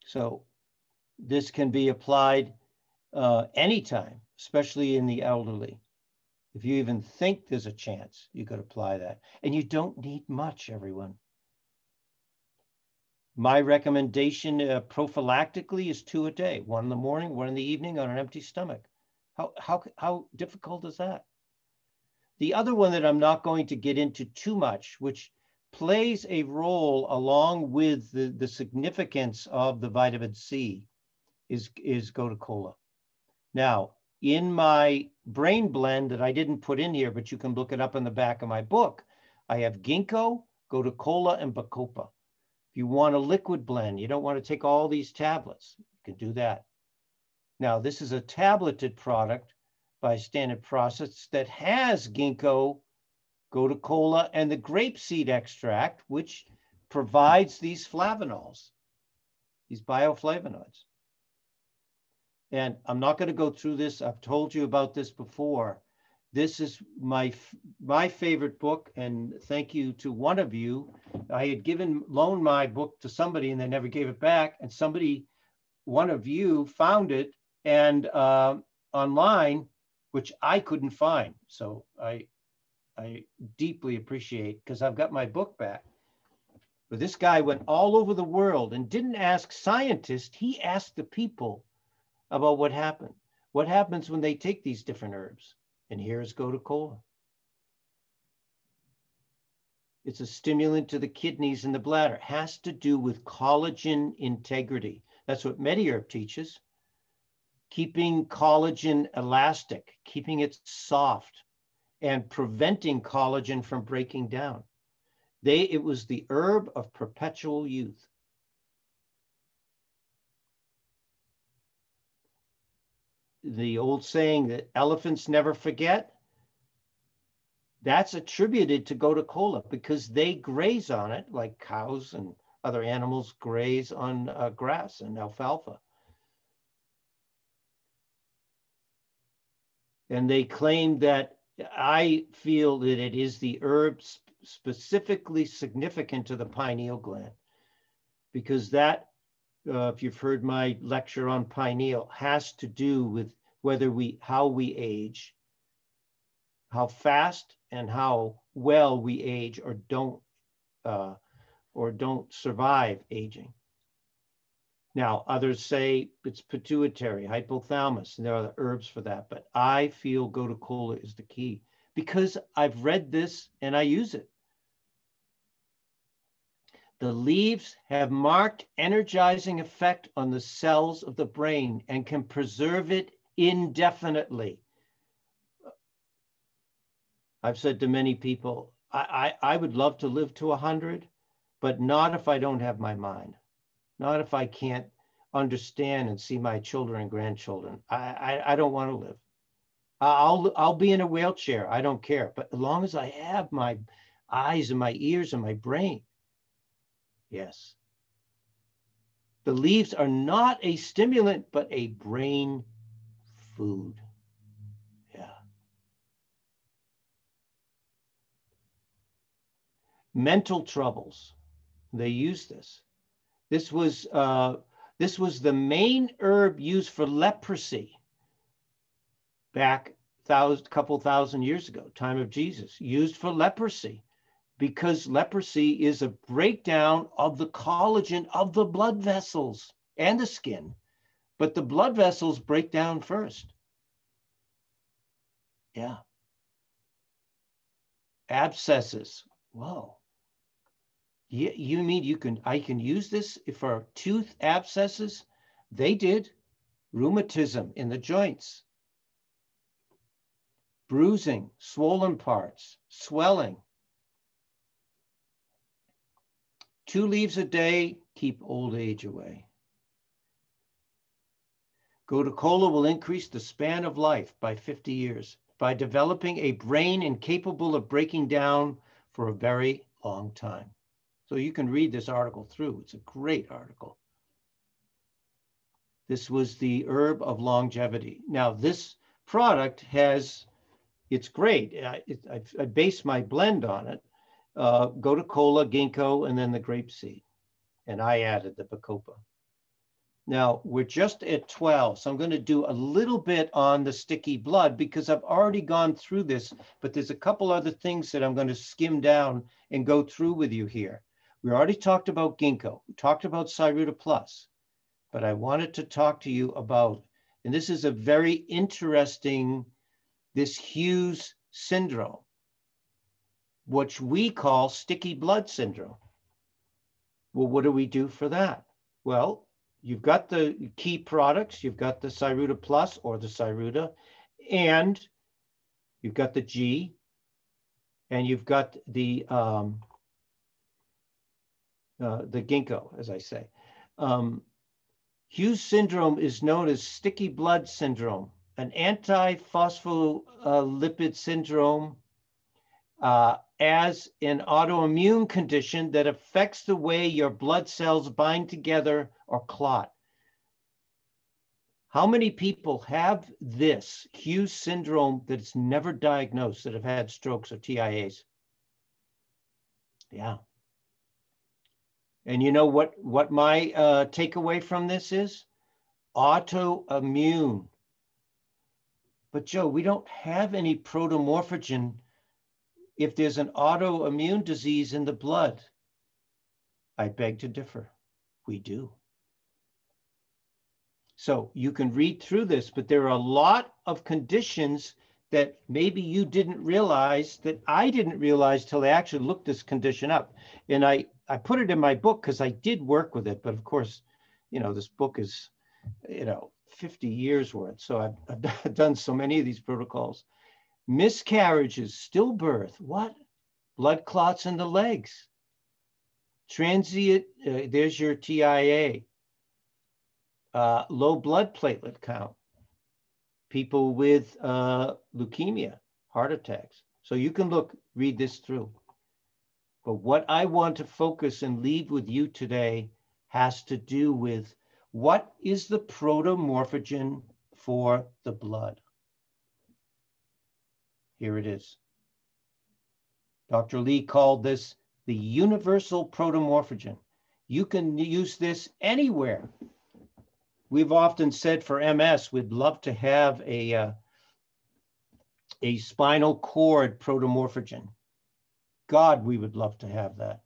So this can be applied anytime, especially in the elderly. If you even think there's a chance, you could apply that. And you don't need much, everyone. My recommendation prophylactically is 2 a day, 1 in the morning, 1 in the evening on an empty stomach. How difficult is that? The other one that I'm not going to get into too much, which plays a role along with the significance of the vitamin C, is Gotu-Kola. Now, in my brain blend that I didn't put in here, but you can look it up in the back of my book, I have ginkgo, Gotu-Kola, and bacopa. If you want a liquid blend, you don't want to take all these tablets, you can do that. Now, this is a tableted product by Standard Process that has ginkgo, Gotu-Kola, and the grapeseed extract, which provides these flavonols, these bioflavonoids. And I'm not going to go through this. I've told you about this before. This is my favorite book, and thank you to one of you. I had loaned my book to somebody, and they never gave it back. And one of you found it and online, which I couldn't find. So I deeply appreciate, because I've got my book back. But this guy went all over the world and didn't ask scientists. He asked the people about what happened. What happens when they take these different herbs? And here's Gotu-Kola. It's a stimulant to the kidneys and the bladder. It has to do with collagen integrity. That's what MediHerb teaches. Keeping collagen elastic, keeping it soft, and preventing collagen from breaking down. It was the herb of perpetual youth. the old saying that elephants never forget, that's attributed to gotu kola because they graze on it like cows and other animals graze on grass and alfalfa. And they claim that, I feel that it is the herb specifically significant to the pineal gland, because that, if you've heard my lecture on pineal, has to do with how we age, how fast and how well we age or don't survive aging. Now, others say it's pituitary, hypothalamus, and there are other herbs for that, but I feel gotu kola is the key because I've read this and I use it. The leaves have marked energizing effect on the cells of the brain and can preserve it indefinitely. I've said to many people, I would love to live to 100, but not if I don't have my mind. Not if I can't understand and see my children and grandchildren. I don't want to live. I'll be in a wheelchair. I don't care. But as long as I have my eyes and my ears and my brain, yes. The leaves are not a stimulant, but a brain food. Yeah. Mental troubles. They use this. This was the main herb used for leprosy back couple thousand years ago, time of Jesus, used for leprosy, because leprosy is a breakdown of the collagen of the blood vessels and the skin, but the blood vessels break down first. Yeah. Abscesses. Whoa. You mean I can use this for tooth abscesses? They did. Rheumatism in the joints. Bruising, swollen parts, swelling. 2 leaves a day keep old age away. Gotu kola will increase the span of life by 50 years by developing a brain incapable of breaking down for a very long time. So you can read this article through. It's a great article. This was the herb of longevity. Now, this product it's great. I based my blend on it. Gotu kola, ginkgo, and then the grapeseed. And I added the bacopa. Now, we're just at 12, so I'm going to do a little bit on the sticky blood because I've already gone through this, but there's a couple other things that I'm going to skim down and go through with you here. We already talked about ginkgo. We talked about Cyruta Plus, but I wanted to talk to you about, and this is a very interesting, this Hughes syndrome, which we call sticky blood syndrome. Well, what do we do for that? Well, you've got the key products. You've got the Cyruta Plus or the Cyruta, and you've got the G, and you've got the ginkgo, as I say. Hughes syndrome is known as sticky blood syndrome, an antiphospholipid syndrome as an autoimmune condition that affects the way your blood cells bind together or clot. How many people have this Hughes syndrome that's never diagnosed, that have had strokes or TIAs? Yeah. And you know what my takeaway from this is? Autoimmune. But Joe, we don't have any protomorphogen if there's an autoimmune disease in the blood. I beg to differ. We do. So you can read through this, but there are a lot of conditions that maybe you didn't realize, that I didn't realize till I actually looked this condition up. And I put it in my book because I did work with it. But of course, this book is, 50 years worth. So I've done so many of these protocols. Miscarriages, stillbirth, what? Blood clots in the legs. Transient, there's your TIA. Low blood platelet count. people with leukemia, heart attacks. So you can read this through. But what I want to focus and leave with you today has to do with what is the protomorphogen for the blood. Here it is. Dr. Lee called this the universal protomorphogen. You can use this anywhere. We've often said for MS, we'd love to have a spinal cord protomorphogen. God, we would love to have that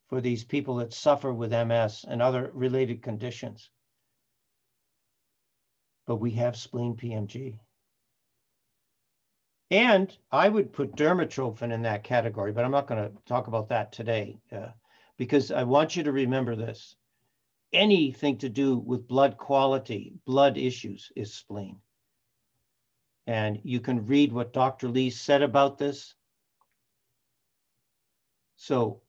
for these people that suffer with MS and other related conditions. But we have spleen PMG. And I would put dermatrophin in that category, but I'm not going to talk about that today because I want you to remember this. Anything to do with blood quality, blood issues is spleen. And you can read what Dr. Lee said about this. So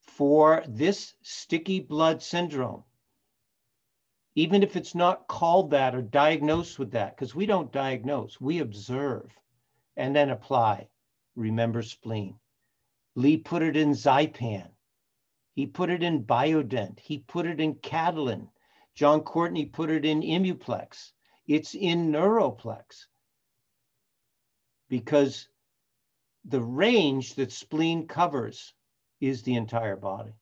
for this sticky blood syndrome, even if it's not called that or diagnosed with that, because we don't diagnose, we observe and then apply. Remember spleen. Lee put it in Zypan. He put it in Biodent. He put it in Catalin. John Courtney put it in Immuplex. It's in Neuroplex. Because the range that spleen covers is the entire body.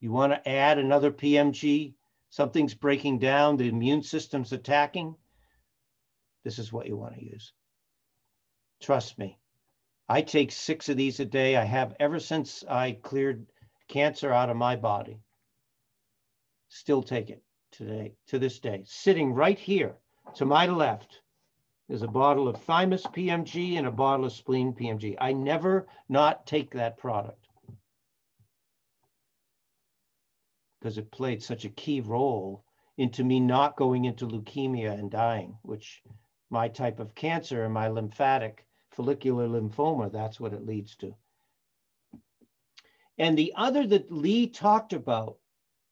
You want to add another PMG, something's breaking down, the immune system's attacking, this is what you want to use. Trust me, I take 6 of these a day. I have ever since I cleared cancer out of my body. Still take it today, to this day. Sitting right here to my left is a bottle of thymus PMG and a bottle of spleen PMG. I never not take that product because it played such a key role into me not going into leukemia and dying, which my type of cancer and my lymphatic follicular lymphoma, that's what it leads to. And the other that Lee talked about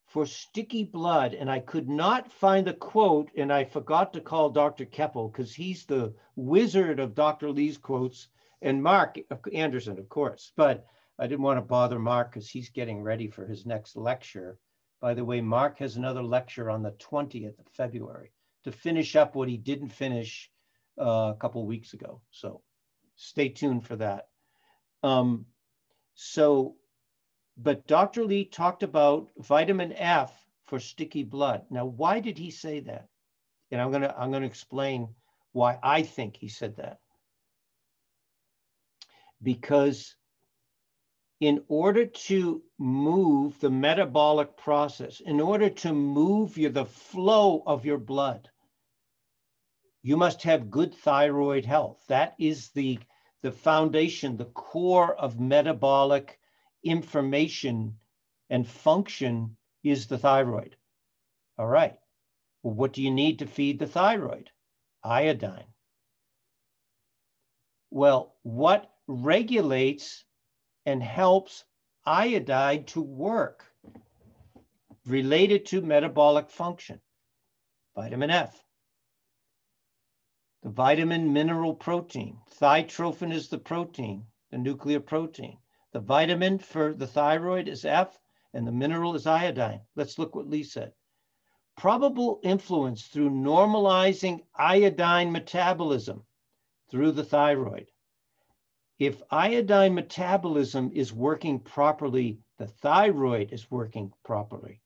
for sticky blood, and I could not find the quote, and I forgot to call Dr. Keppel because he's the wizard of Dr. Lee's quotes, and Mark Anderson, of course. But I didn't want to bother Mark because he's getting ready for his next lecture. By the way, Mark has another lecture on the 20th of February to finish up what he didn't finish a couple of weeks ago. So stay tuned for that. But Dr. Lee talked about vitamin F for sticky blood. Now, why did he say that? And I'm gonna explain why I think he said that. Because in order to move the metabolic process, in order to move the flow of your blood, you must have good thyroid health. That is the foundation, the core of metabolic information and function is the thyroid. All right. Well, what do you need to feed the thyroid? Iodine. Well, what regulates and helps iodine to work related to metabolic function? Vitamin F. The vitamin mineral protein. Thytrophin is the protein, the nuclear protein. The vitamin for the thyroid is F, and the mineral is iodine. Let's look what Lee said. Probable influence through normalizing iodine metabolism through the thyroid. If iodine metabolism is working properly, the thyroid is working properly.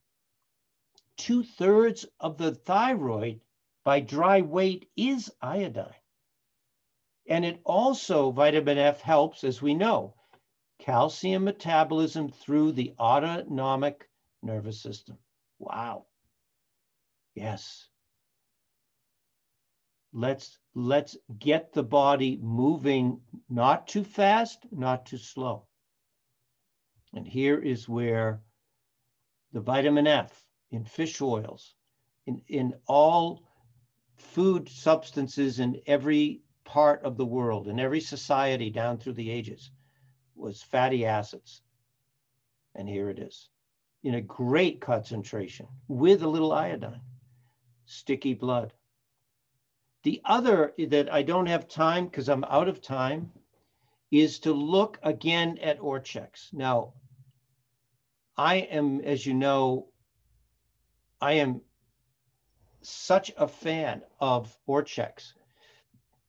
2/3 of the thyroid by dry weight is iodine. And it also, vitamin F helps, as we know, calcium metabolism through the autonomic nervous system. Wow. Yes. Let's get the body moving, not too fast, not too slow. And here is where the vitamin F in fish oils, in all food substances in every part of the world, in every society down through the ages, was fatty acids. And here it is in a great concentration with a little iodine. Sticky blood. The other that I don't have time because I'm out of time is to look again at Orcex. Now, I am, as you know, I am such a fan of Orcex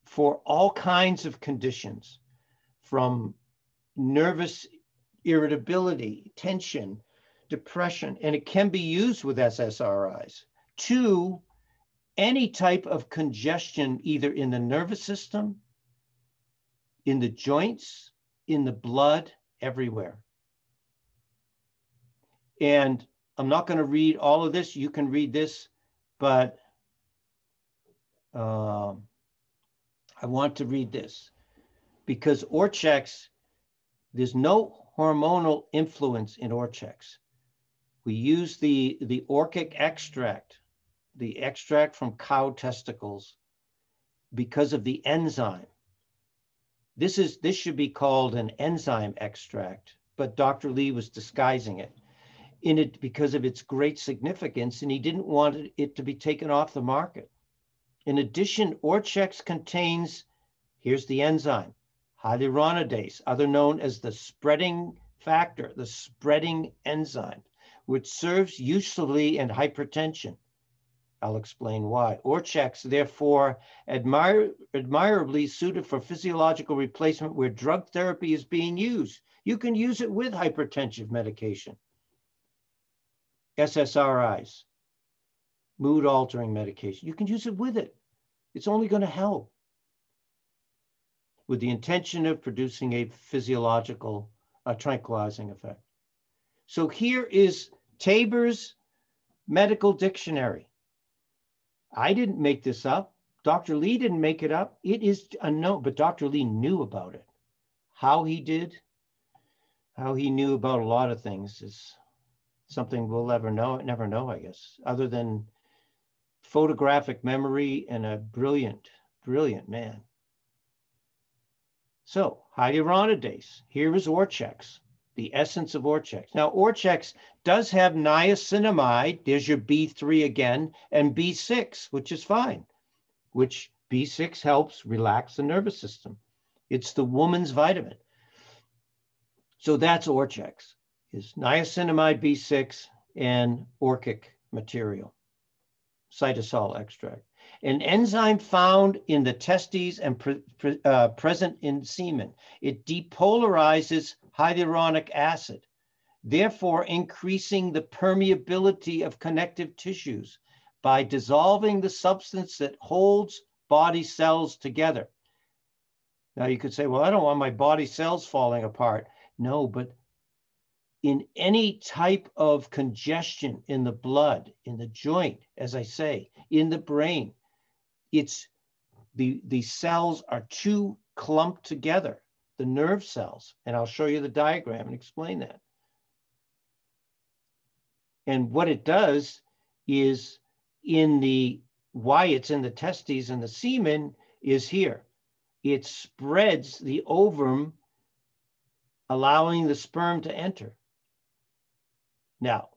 for all kinds of conditions, from nervous irritability, tension, depression, and it can be used with SSRIs, to any type of congestion, either in the nervous system, in the joints, in the blood, everywhere. And I'm not going to read all of this. You can read this, but I want to read this because Orcex, there's no hormonal influence in Orcex. We use the orchic extract, the extract from cow testicles, because of the enzyme. This should be called an enzyme extract, but Dr. Lee was disguising it in it because of its great significance, and he didn't want it to be taken off the market. In addition, Orcex contains, here's the enzyme, hyaluronidase, other known as the spreading factor, the spreading enzyme, which serves usefully in hypertension. I'll explain why. Orcex, therefore, admirably suited for physiological replacement where drug therapy is being used. You can use it with hypertensive medication, SSRIs, mood-altering medication. You can use it with it. It's only going to help, with the intention of producing a physiological tranquilizing effect. So here is Taber's Medical Dictionary. I didn't make this up. Dr. Lee didn't make it up. It is unknown, but Dr. Lee knew about it. How he did, how he knew about a lot of things is something we'll never know, I guess, other than photographic memory and a brilliant, brilliant man. So hyaluronidase, here is Orcex, the essence of Orcex. Now, Orcex does have niacinamide, there's your B3 again, and B6, which is fine, which B6 helps relax the nervous system. It's the woman's vitamin. So that's Orcex, is niacinamide, B6, and orchic material, cytosol extract. An enzyme found in the testes and present in semen. It depolarizes hyaluronic acid, therefore increasing the permeability of connective tissues by dissolving the substance that holds body cells together. Now you could say, well, I don't want my body cells falling apart. No, but in any type of congestion in the blood, in the joint, as I say, in the brain, it's the cells are too clumped together, the nerve cells. And I'll show you the diagram and explain that. And what it does is why it's in the testes and the semen is here. It spreads the ovum, allowing the sperm to enter. Now,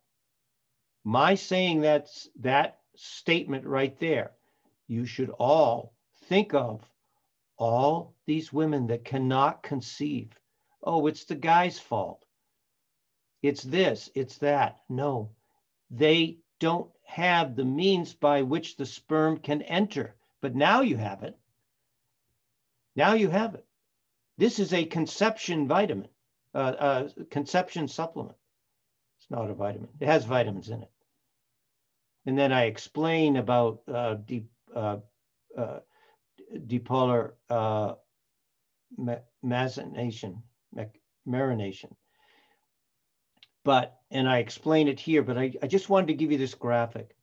my saying that statement right there, you should all think of all these women that cannot conceive. Oh, it's the guy's fault. It's this, it's that. No, they don't have the means by which the sperm can enter. But now you have it. Now you have it. This is a conception vitamin, conception supplement. It's not a vitamin. It has vitamins in it. And then I explain about dipolar marination. And I explain it here, but I just wanted to give you this graphic.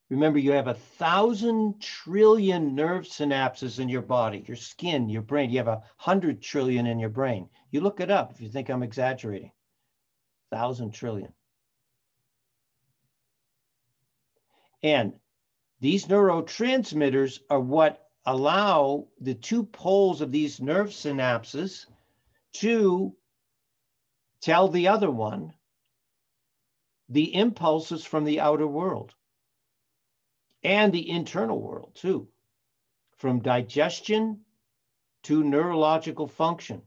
Remember, you have 1,000 trillion nerve synapses in your body, your skin, your brain. You have 100 trillion in your brain. You look it up if you think I'm exaggerating. 1,000 trillion. And these neurotransmitters are what allow the two poles of these nerve synapses to tell the other one the impulses from the outer world and the internal world too. from digestion to neurological function.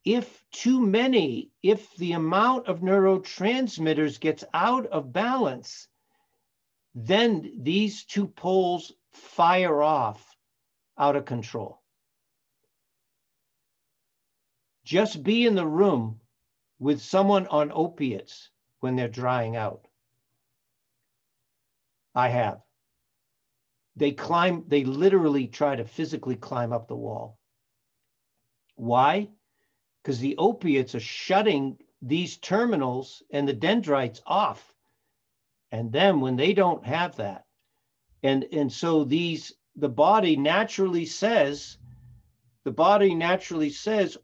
If the amount of neurotransmitters gets out of balance, then these two poles fire off out of control. Just be in the room with someone on opiates when they're drying out. I have. They literally try to physically climb up the wall. Why? Because the opiates are shutting these terminals and the dendrites off. And then when they don't have that, and so the body naturally says,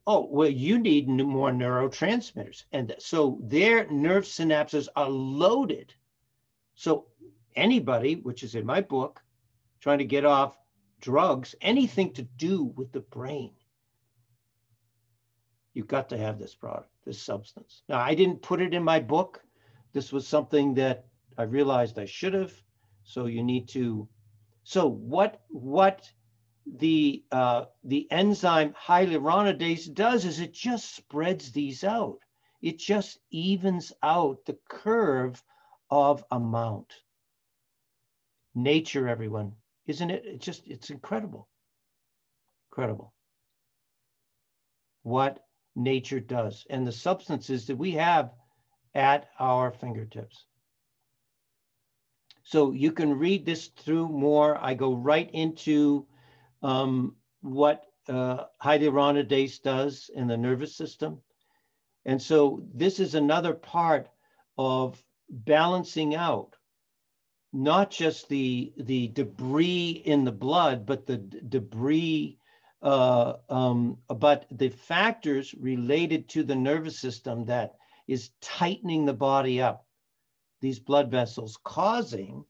oh, well, you need more neurotransmitters. And so their nerve synapses are loaded. So anybody, which is in my book, trying to get off drugs, anything to do with the brain, you've got to have this product, this substance. Now, I didn't put it in my book. This was something that I realized I should have. So you need to, so what the enzyme hyaluronidase does is it just spreads these out. It just evens out the curve of amount. Nature, everyone, isn't it? It's incredible. Incredible what nature does and the substances that we have at our fingertips. So you can read this through more. I go right into what hyaluronidase does in the nervous system. And so this is another part of balancing out, not just the debris in the blood, but the debris, but the factors related to the nervous system that is tightening the body up, these blood vessels, causing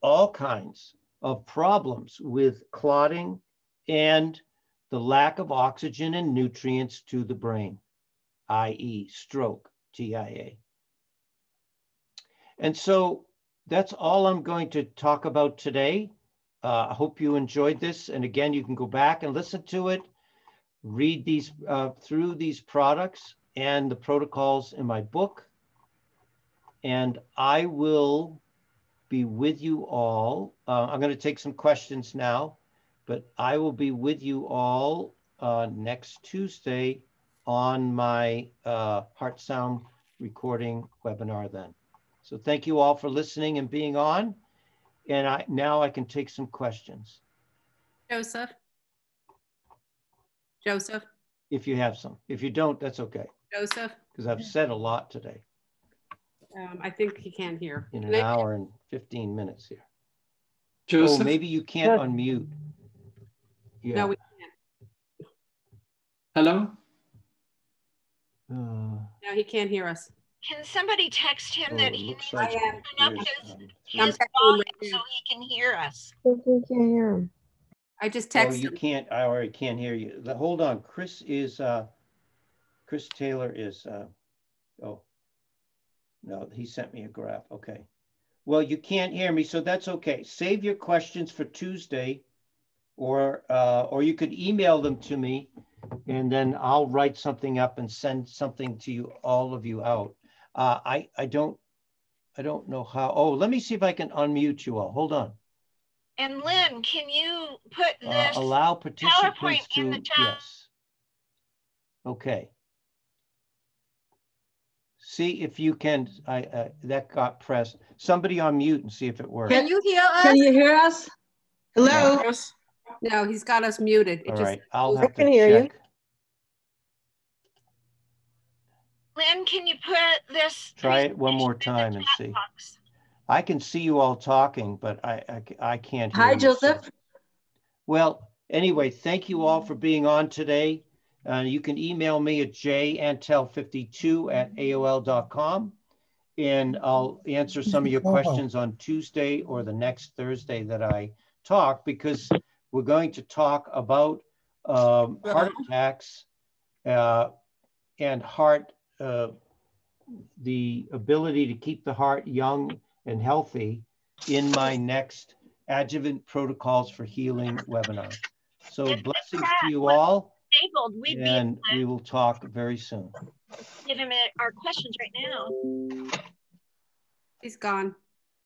all kinds of problems with clotting and the lack of oxygen and nutrients to the brain, i.e. stroke, TIA. And so that's all I'm going to talk about today. I hope you enjoyed this. And again, you can go back and listen to it, read these through these products and the protocols in my book. And I will be with you all. I'm going to take some questions now, but I will be with you all next Tuesday on my Heart Sound recording webinar then. So thank you all for listening and being on. And now I can take some questions. Joseph? If you have some. If you don't, that's okay. Joseph? Because I've said a lot today. I think he can't hear. In an hour and 15 minutes here. Joseph? Oh, maybe you can't unmute. Yeah. No, we can't. Hello? No, he can't hear us. Can somebody text him that he needs to like turn up his I'm volume texting so he can hear us? We can't hear him. I just Oh, texted you him. can't, I already can't hear you. Hold on, Chris Taylor is, oh, no, he sent me a graph, okay. Well, you can't hear me, so that's okay. Save your questions for Tuesday, or you could email them to me, and then I'll write something up and send something to you, all of you out. I don't know how. Oh, let me see if I can unmute you all. Hold on. And Lynn, can you put this allow participants PowerPoint to, in the chat? yes. Okay. See if you can, that got pressed. Somebody on mute and see if it works. Can you hear us? Can you hear us? Hello? No, he's got us muted. All right, I'll have to can hear you. check. Lynn, can you put this? Try it one more time and see. Box? I can see you all talking, but I can't hear Hi, you, Joseph. so. Well, anyway, thank you all for being on today. You can email me at jantel52@aol.com, and I'll answer some of your questions on Tuesday or the next Thursday that I talk, because we're going to talk about heart attacks and heart, the ability to keep the heart young and healthy in my next Adjuvant Protocols for Healing webinar. So If the blessings chat to you was all, Disabled, we'd be and able we will talk very soon. to give him our questions right now. He's gone.